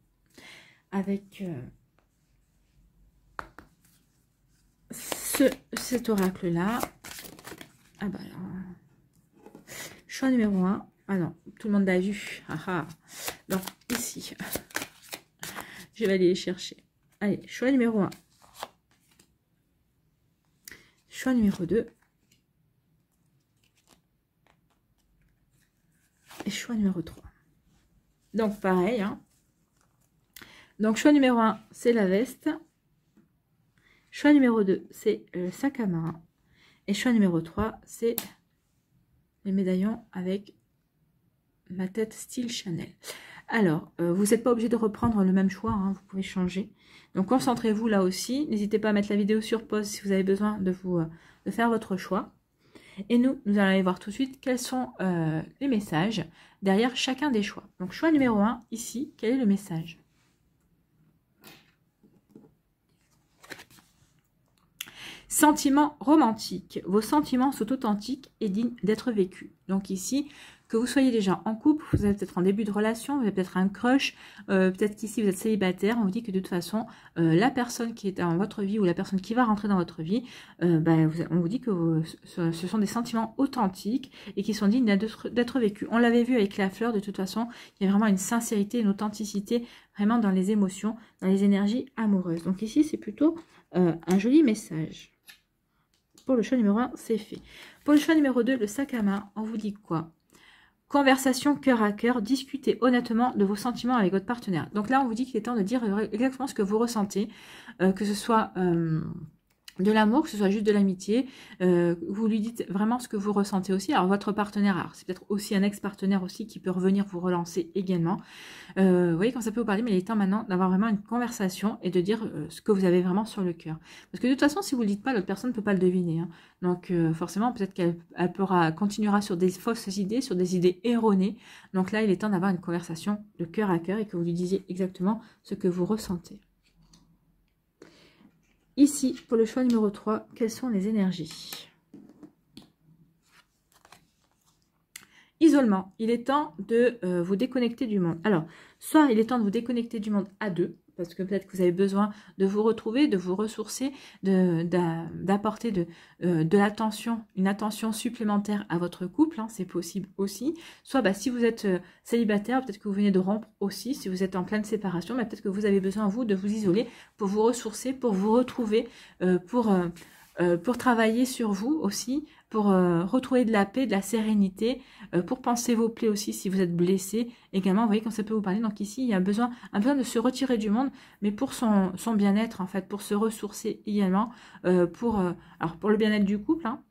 avec cet oracle-là. Ah bah alors, choix numéro 1. Ah non, tout le monde l'a vu. Ah ah. Donc ici, je vais aller les chercher. Allez, choix numéro 1. Choix numéro 2. Et choix numéro 3. Donc, pareil. Hein. Donc, choix numéro 1, c'est la veste. Choix numéro 2, c'est le sac à main. Et choix numéro 3, c'est les médaillons avec ma tête style Chanel. Alors, vous n'êtes pas obligé de reprendre le même choix. Hein, vous pouvez changer. Donc, concentrez-vous là aussi. N'hésitez pas à mettre la vidéo sur pause si vous avez besoin de faire votre choix. Et nous allons aller voir tout de suite quels sont les messages derrière chacun des choix. Donc, choix numéro 1, ici, quel est le message? Sentiments romantiques. Vos sentiments sont authentiques et dignes d'être vécus. Donc ici, que vous soyez déjà en couple, vous êtes peut-être en début de relation, vous avez peut-être un crush, peut-être qu'ici vous êtes célibataire, on vous dit que de toute façon, la personne qui est dans votre vie ou la personne qui va rentrer dans votre vie, on vous dit que ce sont des sentiments authentiques et qui sont dignes d'être vécus. On l'avait vu avec la fleur, de toute façon, il y a vraiment une sincérité, une authenticité, vraiment dans les émotions, dans les énergies amoureuses. Donc ici, c'est plutôt un joli message. Pour le choix numéro 1, c'est fait. Pour le choix numéro 2, le sac à main, on vous dit quoi? Conversation cœur à cœur, discutez honnêtement de vos sentiments avec votre partenaire. Donc là, on vous dit qu'il est temps de dire exactement ce que vous ressentez, que ce soit de l'amour, que ce soit juste de l'amitié. Vous lui dites vraiment ce que vous ressentez aussi. Alors votre partenaire, c'est peut-être aussi un ex-partenaire aussi qui peut revenir vous relancer également. Vous voyez quand ça peut vous parler, mais il est temps maintenant d'avoir vraiment une conversation et de dire ce que vous avez vraiment sur le cœur. Parce que de toute façon, si vous ne le dites pas, l'autre personne ne peut pas le deviner. Hein. Donc forcément, peut-être qu'elle continuera sur des fausses idées, sur des idées erronées. Donc là, il est temps d'avoir une conversation de cœur à cœur et que vous lui disiez exactement ce que vous ressentez. Ici, pour le choix numéro 3, quelles sont les énergies? Isolement. Il est temps de vous déconnecter du monde. Alors, soit il est temps de vous déconnecter du monde à deux, parce que peut-être que vous avez besoin de vous retrouver, de vous ressourcer, d'apporter de l'attention, une attention supplémentaire à votre couple, hein, c'est possible aussi. Soit bah, si vous êtes célibataire, peut-être que vous venez de rompre aussi, si vous êtes en pleine séparation, bah, peut-être que vous avez besoin, vous, de vous isoler pour vous ressourcer, pour vous retrouver, pour travailler sur vous aussi, pour retrouver de la paix, de la sérénité, pour penser vos plaies aussi si vous êtes blessé. Également, vous voyez quand ça peut vous parler. Donc ici, il y a besoin de se retirer du monde, mais pour son bien-être en fait, pour se ressourcer également, alors pour le bien-être du couple. Hein.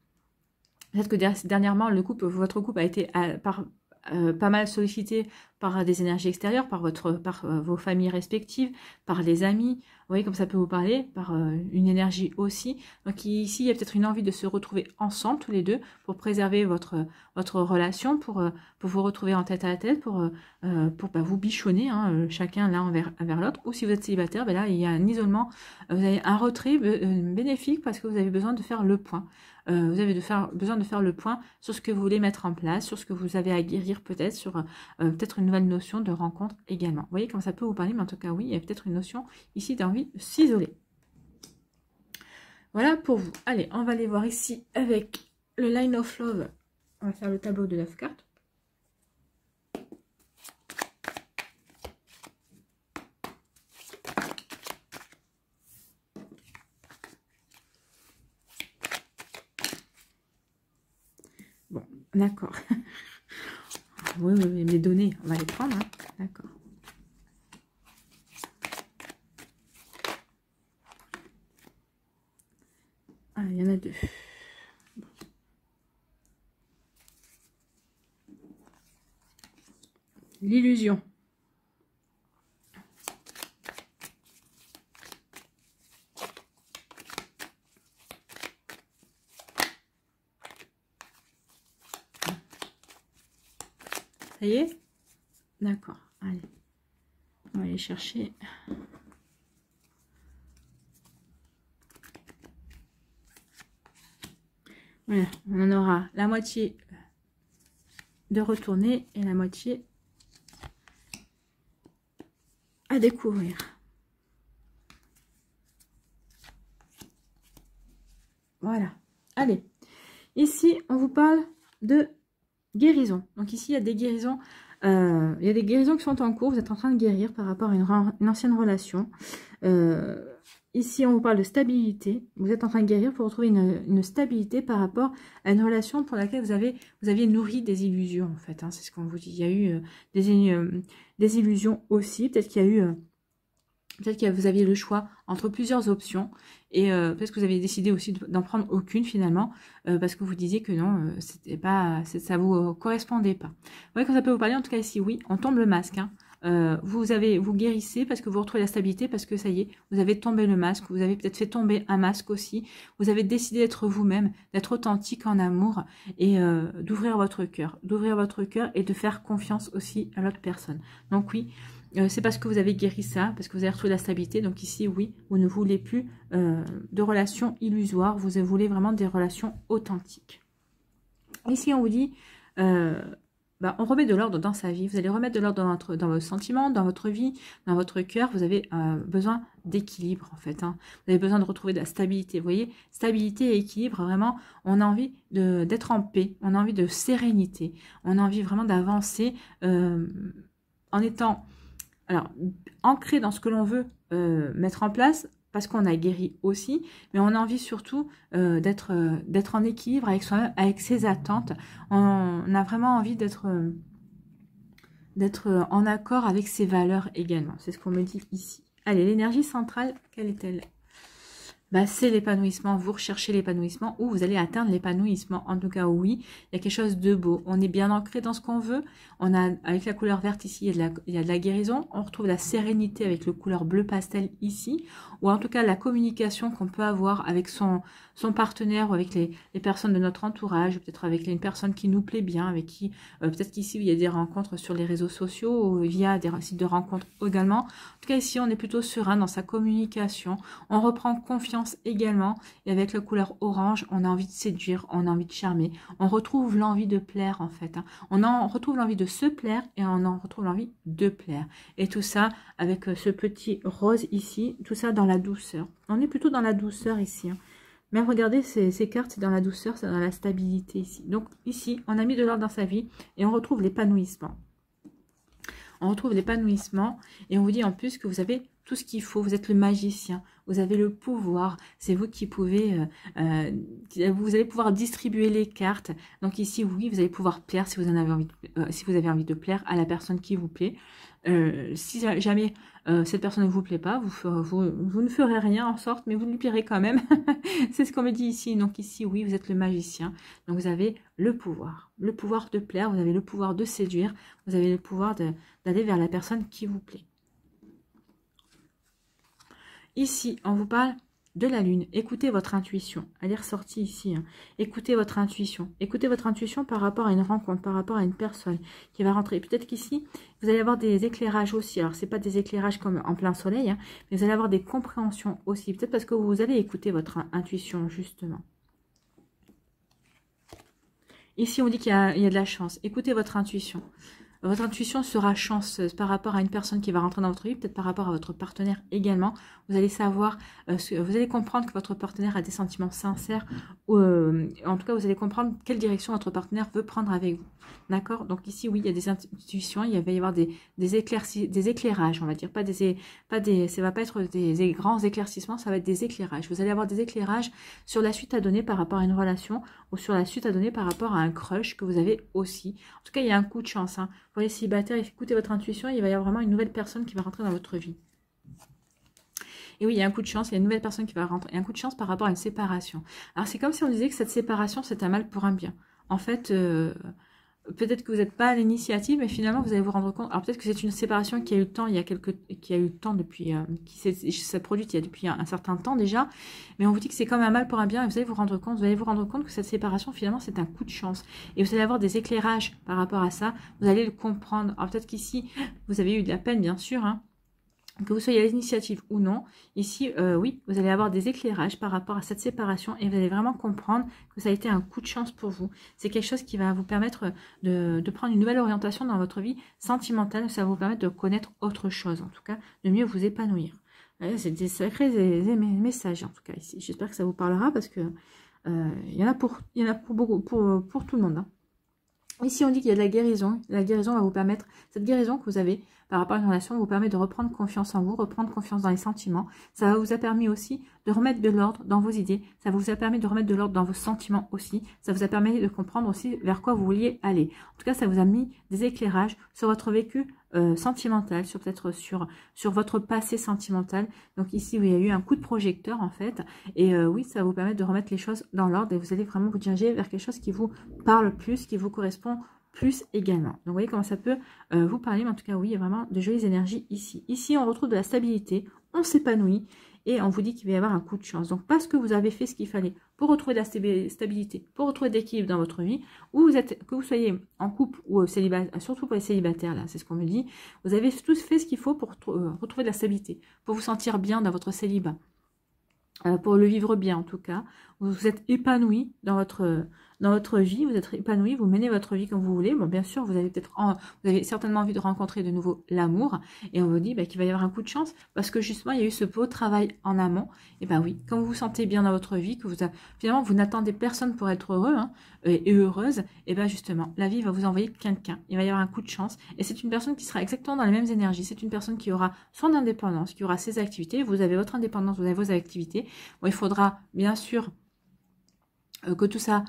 Peut-être que dernièrement, votre couple a été pas mal sollicité par des énergies extérieures, par vos familles respectives, par les amis. Vous voyez comme ça peut vous parler, par une énergie aussi. Donc ici, il y a peut-être une envie de se retrouver ensemble, tous les deux, pour préserver votre relation, pour vous retrouver en tête à tête, pour vous bichonner, hein, chacun l'un envers l'autre. Ou si vous êtes célibataire, ben là, il y a un isolement, vous avez un retrait bénéfique parce que vous avez besoin de faire le point. Vous avez besoin de faire le point sur ce que vous voulez mettre en place, sur ce que vous avez à guérir peut-être, sur peut-être une nouvelle notion de rencontre également. Vous voyez comment ça peut vous parler, mais en tout cas oui, il y a peut-être une notion ici d'envie de s'isoler. Voilà pour vous. Allez, on va aller voir ici avec le Line of Love. On va faire le tableau de 9 cartes. Bon, d'accord. Oui, les données, on va les prendre. Hein. D'accord. Ah, il y en a deux. L'illusion. Ça y est? D'accord. Allez. On va aller chercher. Voilà. On en aura la moitié de retourner et la moitié à découvrir. Voilà. Allez. Ici, on vous parle de guérison. Donc ici, il y a des guérisons. Il y a des guérisons qui sont en cours. Vous êtes en train de guérir par rapport à une ancienne relation. Ici, on vous parle de stabilité. Vous êtes en train de guérir pour retrouver une stabilité par rapport à une relation pour laquelle vous aviez nourri des illusions, en fait. Hein, c'est ce qu'on vous dit. Il y a eu des illusions aussi. Peut-être qu'il y a eu... Peut-être que vous aviez le choix entre plusieurs options et peut-être que vous avez décidé aussi d'en prendre aucune finalement parce que vous disiez que non, c'était pas, ça vous correspondait pas. Vous voyez quand ça peut vous parler, en tout cas ici, oui, on tombe le masque. Hein. Vous guérissez parce que vous retrouvez la stabilité, parce que ça y est, vous avez tombé le masque, vous avez peut-être fait tomber un masque aussi, vous avez décidé d'être vous-même, d'être authentique en amour et d'ouvrir votre cœur et de faire confiance aussi à l'autre personne. Donc oui, c'est parce que vous avez guéri ça, parce que vous avez retrouvé la stabilité. Donc ici, oui, vous ne voulez plus de relations illusoires, vous voulez vraiment des relations authentiques. Ici, on vous dit, on remet de l'ordre dans sa vie. Vous allez remettre de l'ordre dans vos sentiments, dans votre vie, dans votre cœur. Vous avez besoin d'équilibre, en fait. Hein. Vous avez besoin de retrouver de la stabilité. Vous voyez, stabilité et équilibre, vraiment, on a envie d'être en paix. On a envie de sérénité. On a envie vraiment d'avancer en étant... Alors, ancré dans ce que l'on veut mettre en place, parce qu'on a guéri aussi, mais on a envie surtout d'être en équilibre avec soi-même, avec ses attentes. On a vraiment envie d'être en accord avec ses valeurs également. C'est ce qu'on me dit ici. Allez, l'énergie centrale, quelle est-elle? C'est l'épanouissement, vous recherchez l'épanouissement ou vous allez atteindre l'épanouissement. En tout cas, oui, il y a quelque chose de beau. On est bien ancré dans ce qu'on veut. On a, avec la couleur verte ici, il y a de la guérison. On retrouve la sérénité avec le couleur bleu pastel ici. Ou en tout cas, la communication qu'on peut avoir avec son partenaire ou avec les personnes de notre entourage, peut-être avec une personne qui nous plaît bien, avec qui, peut-être qu'ici, il y a des rencontres sur les réseaux sociaux ou via des sites de rencontres également. En tout cas, ici, on est plutôt serein dans sa communication. On reprend confiance chance également. Et avec la couleur orange, on a envie de séduire, on a envie de charmer. On retrouve l'envie de plaire en fait. Hein. On en retrouve l'envie de se plaire et on en retrouve l'envie de plaire. Et tout ça avec ce petit rose ici, tout ça dans la douceur. On est plutôt dans la douceur ici. Hein. Même regardez, ces cartes, c'est dans la douceur, c'est dans la stabilité ici. Donc ici, on a mis de l'ordre dans sa vie et on retrouve l'épanouissement. On retrouve l'épanouissement et on vous dit en plus que vous avez tout ce qu'il faut. Vous êtes le magicien, vous avez le pouvoir. C'est vous qui pouvez, vous allez pouvoir distribuer les cartes. Donc ici, oui, vous allez pouvoir plaire si vous en avez envie, si vous avez envie de plaire à la personne qui vous plaît. Si jamais cette personne ne vous plaît pas, vous ne ferez rien en sorte, mais vous lui plairez quand même. C'est ce qu'on me dit ici. Donc ici, oui, vous êtes le magicien. Donc vous avez le pouvoir de plaire, vous avez le pouvoir de séduire, vous avez le pouvoir d'aller vers la personne qui vous plaît. Ici, on vous parle de la lune. Écoutez votre intuition. Elle est ressortie ici. Hein. Écoutez votre intuition. Écoutez votre intuition par rapport à une rencontre, par rapport à une personne qui va rentrer. Peut-être qu'ici, vous allez avoir des éclairages aussi. Alors, ce n'est pas des éclairages comme en plein soleil, hein, mais vous allez avoir des compréhensions aussi. Peut-être parce que vous allez écouter votre intuition, justement. Ici, on dit qu'il y a de la chance. Écoutez votre intuition. Votre intuition sera chanceuse par rapport à une personne qui va rentrer dans votre vie, peut-être par rapport à votre partenaire également. Vous allez savoir, vous allez comprendre que votre partenaire a des sentiments sincères. En tout cas, vous allez comprendre quelle direction votre partenaire veut prendre avec vous. D'accord? Donc ici, oui, il y a des intuitions, il va y avoir des éclairages, on va dire. Ça va pas être des grands éclaircissements, ça va être des éclairages. Vous allez avoir des éclairages sur la suite à donner par rapport à une relation ou sur la suite à donner par rapport à un crush que vous avez aussi. En tout cas, il y a un coup de chance. Hein. Pour les célibataires, écoutez votre intuition, il va y avoir vraiment une nouvelle personne qui va rentrer dans votre vie. Et oui, il y a un coup de chance, il y a une nouvelle personne qui va rentrer. Il y a un coup de chance par rapport à une séparation. Alors, c'est comme si on disait que cette séparation, c'est un mal pour un bien. En fait, peut-être que vous n'êtes pas à l'initiative, mais finalement, vous allez vous rendre compte. Alors, peut-être que c'est une séparation qui a eu le temps, qui a eu le temps depuis, qui s'est produite il y a depuis un certain temps déjà. Mais on vous dit que c'est comme un mal pour un bien et vous allez vous rendre compte que cette séparation, finalement, c'est un coup de chance. Et vous allez avoir des éclairages par rapport à ça. Vous allez le comprendre. Alors, peut-être qu'ici, vous avez eu de la peine, bien sûr, hein. Que vous soyez à l'initiative ou non, ici, oui, vous allez avoir des éclairages par rapport à cette séparation et vous allez vraiment comprendre que ça a été un coup de chance pour vous. C'est quelque chose qui va vous permettre de prendre une nouvelle orientation dans votre vie sentimentale. Ça va vous permettre de connaître autre chose, en tout cas, de mieux vous épanouir. C'est des sacrés messages, en tout cas, ici. J'espère que ça vous parlera parce que il y en a pour beaucoup, pour tout le monde. Hein. Ici, on dit qu'il y a de la guérison. La guérison va vous permettre, cette guérison que vous avez par rapport à une relation, vous permet de reprendre confiance en vous, reprendre confiance dans les sentiments. Ça vous a permis aussi de remettre de l'ordre dans vos idées. Ça vous a permis de remettre de l'ordre dans vos sentiments aussi. Ça vous a permis de comprendre aussi vers quoi vous vouliez aller. En tout cas, ça vous a mis des éclairages sur votre vécu sentimental, peut-être sur votre passé sentimental. Donc ici, il y a eu un coup de projecteur en fait. Et oui, ça va vous permettre de remettre les choses dans l'ordre et vous allez vraiment vous diriger vers quelque chose qui vous parle plus, qui vous correspond plus également. Donc vous voyez comment ça peut vous parler, mais en tout cas oui, il y a vraiment de jolies énergies ici. Ici, on retrouve de la stabilité, on s'épanouit et on vous dit qu'il va y avoir un coup de chance. Donc parce que vous avez fait ce qu'il fallait pour retrouver de la stabilité, pour retrouver de l'équilibre dans votre vie, où vous êtes, que vous soyez en couple ou célibataire, surtout pour les célibataires là, c'est ce qu'on me dit, vous avez tous fait ce qu'il faut pour retrouver de la stabilité, pour vous sentir bien dans votre célibat. Pour le vivre bien en tout cas, vous êtes épanoui dans votre vie, vous êtes épanoui, vous menez votre vie comme vous voulez. Bon, bien sûr, vous avez certainement envie de rencontrer de nouveau l'amour, et on vous dit qu'il va y avoir un coup de chance parce que justement il y a eu ce beau travail en amont. Et ben oui, quand vous vous sentez bien dans votre vie, que finalement vous n'attendez personne pour être heureux hein, et heureuse, et ben justement la vie va vous envoyer quelqu'un. Il va y avoir un coup de chance, et c'est une personne qui sera exactement dans les mêmes énergies. C'est une personne qui aura son indépendance, qui aura ses activités. Vous avez votre indépendance, vous avez vos activités. Bon, il faudra bien sûr que tout ça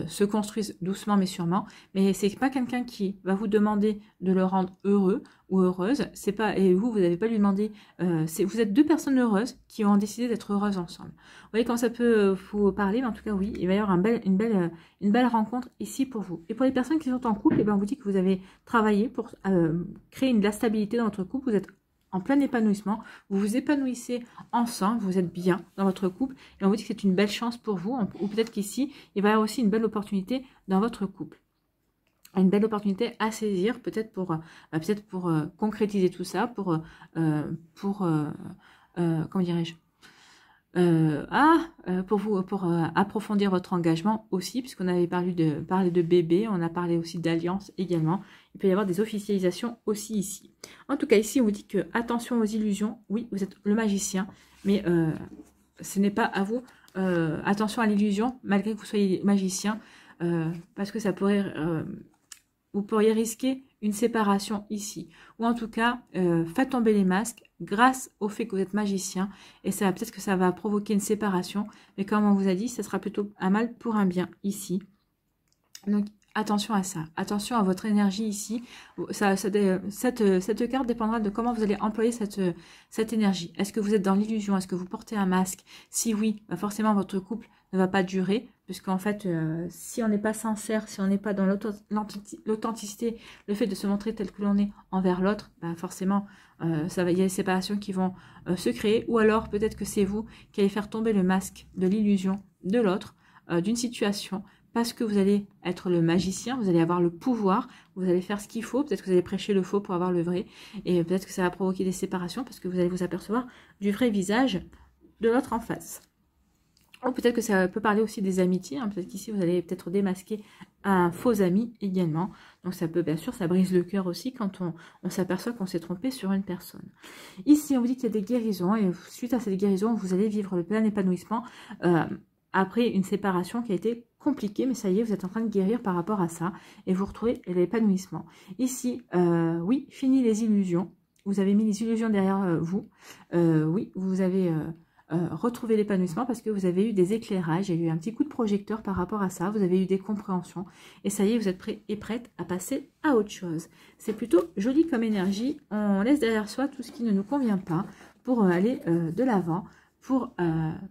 se construise doucement mais sûrement, mais c'est pas quelqu'un qui va vous demander de le rendre heureux ou heureuse, c'est pas, et vous n'avez pas lui demander, vous êtes deux personnes heureuses qui ont décidé d'être heureuses ensemble. Vous voyez quand ça peut vous parler, mais en tout cas oui, il va y avoir une belle rencontre ici pour vous. Et pour les personnes qui sont en couple, et ben on vous dit que vous avez travaillé pour créer de la stabilité dans votre couple, vous êtes en plein épanouissement, vous vous épanouissez ensemble, vous êtes bien dans votre couple, et on vous dit que c'est une belle chance pour vous, ou peut-être qu'ici, il va y avoir aussi une belle opportunité dans votre couple. Une belle opportunité à saisir, peut-être pour concrétiser tout ça, comment dirais-je, pour approfondir votre engagement aussi, puisqu'on avait parlé de bébé, on a parlé aussi d'alliance également. Il peut y avoir des officialisations aussi ici. En tout cas, ici, on vous dit que attention aux illusions. Oui, vous êtes le magicien, mais ce n'est pas à vous. Attention à l'illusion, malgré que vous soyez magicien, parce que ça pourrait, vous pourriez risquer une séparation ici. Ou en tout cas, faites tomber les masques grâce au fait que vous êtes magicien. Et ça peut-être que ça va provoquer une séparation. Mais comme on vous a dit, ça sera plutôt un mal pour un bien ici. Donc, attention à ça. Attention à votre énergie ici. Cette carte dépendra de comment vous allez employer cette énergie. Est-ce que vous êtes dans l'illusion? Est-ce que vous portez un masque? Si oui, bah forcément, votre couple ne va pas durer. Puisqu'en fait, si on n'est pas sincère, si on n'est pas dans l'authenticité, le fait de se montrer tel que l'on est envers l'autre, bah forcément, il y a des séparations qui vont se créer. Ou alors, peut-être que c'est vous qui allez faire tomber le masque de l'illusion de l'autre, d'une situation, parce que vous allez être le magicien, vous allez avoir le pouvoir, vous allez faire ce qu'il faut, peut-être que vous allez prêcher le faux pour avoir le vrai, et peut-être que ça va provoquer des séparations, parce que vous allez vous apercevoir du vrai visage de l'autre en face. Ou peut-être que ça peut parler aussi des amitiés, hein. Peut-être qu'ici vous allez peut-être démasquer un faux ami également. Donc ça peut, bien sûr, ça brise le cœur aussi quand on s'aperçoit qu'on s'est trompé sur une personne. Ici, on vous dit qu'il y a des guérisons, et suite à ces guérisons, vous allez vivre le plein épanouissement après une séparation qui a été compliquée, mais ça y est, vous êtes en train de guérir par rapport à ça, et vous retrouvez l'épanouissement. Ici, oui, fini les illusions. Vous avez mis les illusions derrière vous. Oui, vous avez... retrouver l'épanouissement parce que vous avez eu des éclairages, il y a eu un petit coup de projecteur par rapport à ça, vous avez eu des compréhensions et ça y est, vous êtes prêt et prête à passer à autre chose. C'est plutôt joli comme énergie, on laisse derrière soi tout ce qui ne nous convient pas pour aller de l'avant,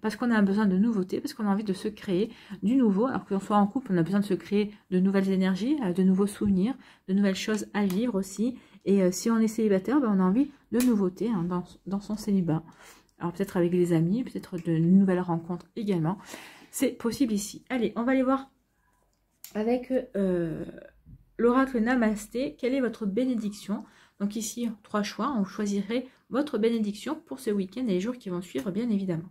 parce qu'on a besoin de nouveautés, parce qu'on a envie de se créer du nouveau, alors qu'on soit en couple, on a besoin de se créer de nouvelles énergies, de nouveaux souvenirs, de nouvelles choses à vivre aussi, et si on est célibataire, ben on a envie de nouveautés hein, dans son célibat. Alors peut-être avec les amis, peut-être de nouvelles rencontres également. C'est possible ici. Allez, on va aller voir avec l'oracle Namasté. Quelle est votre bénédiction? Donc ici, 3 choix. On choisirait votre bénédiction pour ce week-end et les jours qui vont suivre, bien évidemment.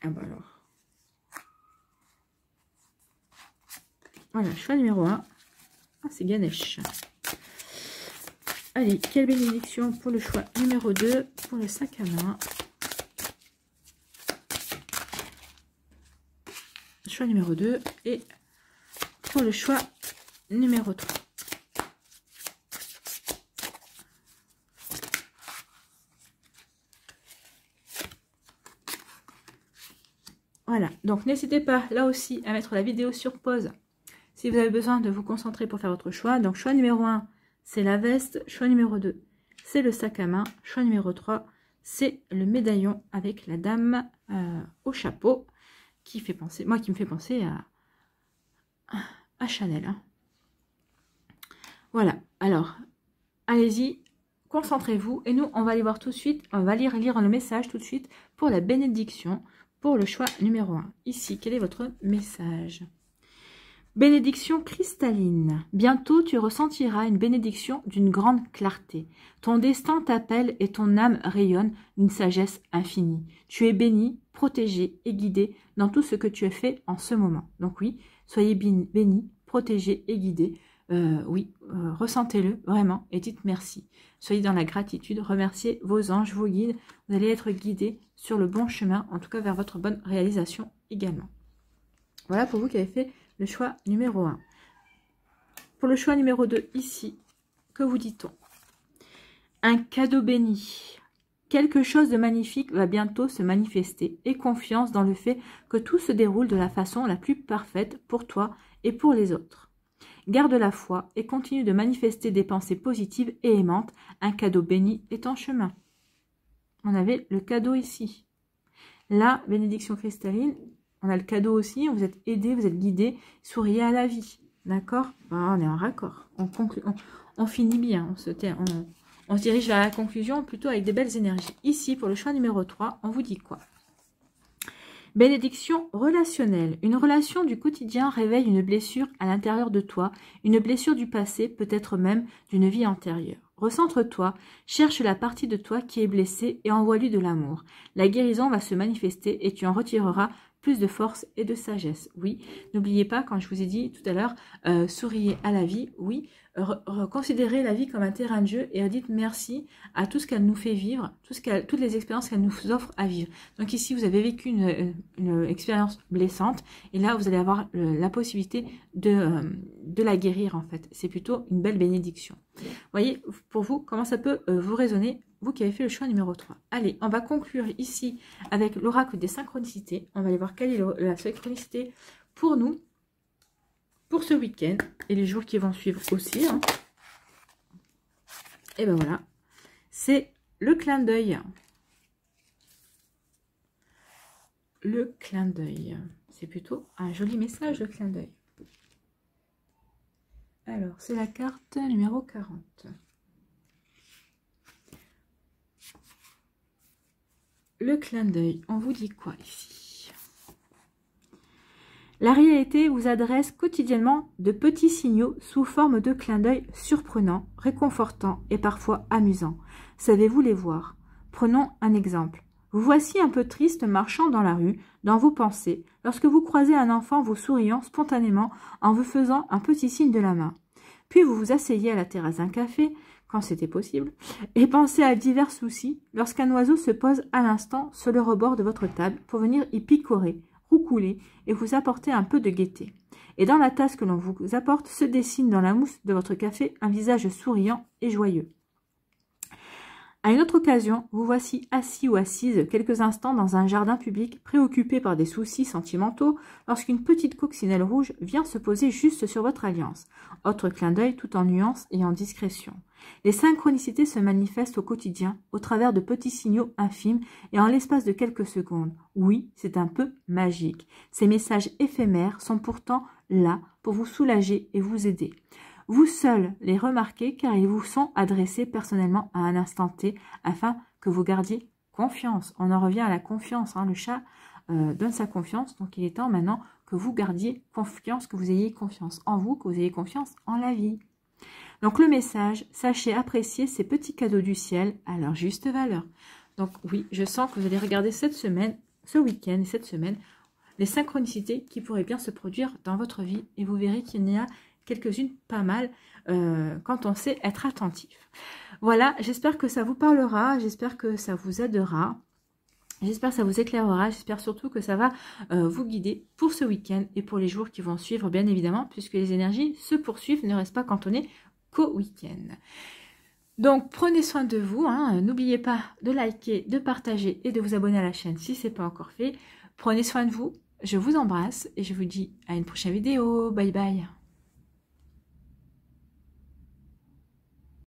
Ah bah alors. Voilà, choix numéro 1. Ah, c'est Ganesh. Allez, quelle bénédiction pour le choix numéro 2, pour le sac à main. Choix numéro 2 et pour le choix numéro 3. Voilà, donc n'hésitez pas là aussi à mettre la vidéo sur pause si vous avez besoin de vous concentrer pour faire votre choix. Donc choix numéro 1, c'est la veste. Choix numéro 2, c'est le sac à main. Choix numéro 3, c'est le médaillon avec la dame au chapeau qui fait penser, qui me fait penser à Chanel. Hein. Voilà, alors allez-y, concentrez-vous et nous on va aller voir tout de suite, on va lire le message tout de suite pour la bénédiction, pour le choix numéro 1. Ici, quel est votre message ? Bénédiction cristalline. Bientôt, tu ressentiras une bénédiction d'une grande clarté. Ton destin t'appelle et ton âme rayonne d'une sagesse infinie. Tu es béni, protégé et guidé dans tout ce que tu as fait en ce moment. Donc oui, soyez béni, protégé et guidé. Ressentez-le vraiment et dites merci. Soyez dans la gratitude, remerciez vos anges, vos guides. Vous allez être guidés sur le bon chemin, en tout cas vers votre bonne réalisation également. Voilà pour vous qui avez fait le choix numéro 1. Pour le choix numéro 2, ici, que vous dit-on? Un cadeau béni. Quelque chose de magnifique va bientôt se manifester. Aie confiance dans le fait que tout se déroule de la façon la plus parfaite pour toi et pour les autres. Garde la foi et continue de manifester des pensées positives et aimantes. Un cadeau béni est en chemin. On avait le cadeau ici. La bénédiction cristalline. On a le cadeau aussi, vous êtes aidé, vous êtes guidé, souriez à la vie, d'accord? On est en raccord, on finit bien, on se dirige vers la conclusion plutôt avec des belles énergies. Ici, pour le choix numéro 3, on vous dit quoi? Bénédiction relationnelle. Une relation du quotidien réveille une blessure à l'intérieur de toi, une blessure du passé, peut-être même d'une vie antérieure. Recentre-toi, cherche la partie de toi qui est blessée et envoie-lui de l'amour. La guérison va se manifester et tu en retireras plus de force et de sagesse. Oui, n'oubliez pas, quand je vous ai dit tout à l'heure, souriez à la vie. Oui, considérez la vie comme un terrain de jeu et dites merci à tout ce qu'elle nous fait vivre, toutes les expériences qu'elle nous offre à vivre. Donc ici, vous avez vécu une expérience blessante et là, vous allez avoir la possibilité de la guérir en fait. C'est plutôt une belle bénédiction. Voyez, pour vous, comment ça peut vous résonner, vous qui avez fait le choix numéro 3. Allez, on va conclure ici avec l'oracle des synchronicités. On va aller voir quelle est la synchronicité pour nous, pour ce week-end et les jours qui vont suivre aussi. Hein. Et ben voilà, c'est le clin d'œil. Le clin d'œil. C'est plutôt un joli message, le clin d'œil. Alors, c'est la carte numéro 40. Le clin d'œil, on vous dit quoi ici? La réalité vous adresse quotidiennement de petits signaux sous forme de clins d'œil surprenants, réconfortants et parfois amusants. Savez-vous les voir? Prenons un exemple. Vous voici un peu triste marchant dans la rue, dans vos pensées, lorsque vous croisez un enfant vous souriant spontanément en vous faisant un petit signe de la main. Puis vous vous asseyez à la terrasse d'un café, quand c'était possible, et pensez à divers soucis lorsqu'un oiseau se pose à l'instant sur le rebord de votre table pour venir y picorer, roucouler et vous apporter un peu de gaieté. Et dans la tasse que l'on vous apporte se dessine dans la mousse de votre café un visage souriant et joyeux. À une autre occasion, vous voici assis ou assise quelques instants dans un jardin public, préoccupé par des soucis sentimentaux, lorsqu'une petite coccinelle rouge vient se poser juste sur votre alliance. Autre clin d'œil tout en nuance et en discrétion. Les synchronicités se manifestent au quotidien, au travers de petits signaux infimes et en l'espace de quelques secondes. Oui, c'est un peu magique. Ces messages éphémères sont pourtant là pour vous soulager et vous aider. Vous seuls les remarquez car ils vous sont adressés personnellement à un instant T afin que vous gardiez confiance. On en revient à la confiance. Hein. Le chat donne sa confiance. Donc il est temps maintenant que vous gardiez confiance, que vous ayez confiance en vous, que vous ayez confiance en la vie. Donc le message, sachez apprécier ces petits cadeaux du ciel à leur juste valeur. Donc oui, je sens que vous allez regarder cette semaine, ce week-end et cette semaine, les synchronicités qui pourraient bien se produire dans votre vie. Et vous verrez qu'il y a quelques-unes pas mal quand on sait être attentif. Voilà, j'espère que ça vous parlera, j'espère que ça vous aidera, j'espère que ça vous éclairera, j'espère surtout que ça va vous guider pour ce week-end et pour les jours qui vont suivre, bien évidemment, puisque les énergies se poursuivent, ne restent pas cantonnées qu'au week-end. Donc, prenez soin de vous, hein. N'oubliez pas de liker, de partager et de vous abonner à la chaîne si ce n'est pas encore fait. Prenez soin de vous, je vous embrasse et je vous dis à une prochaine vidéo. Bye bye.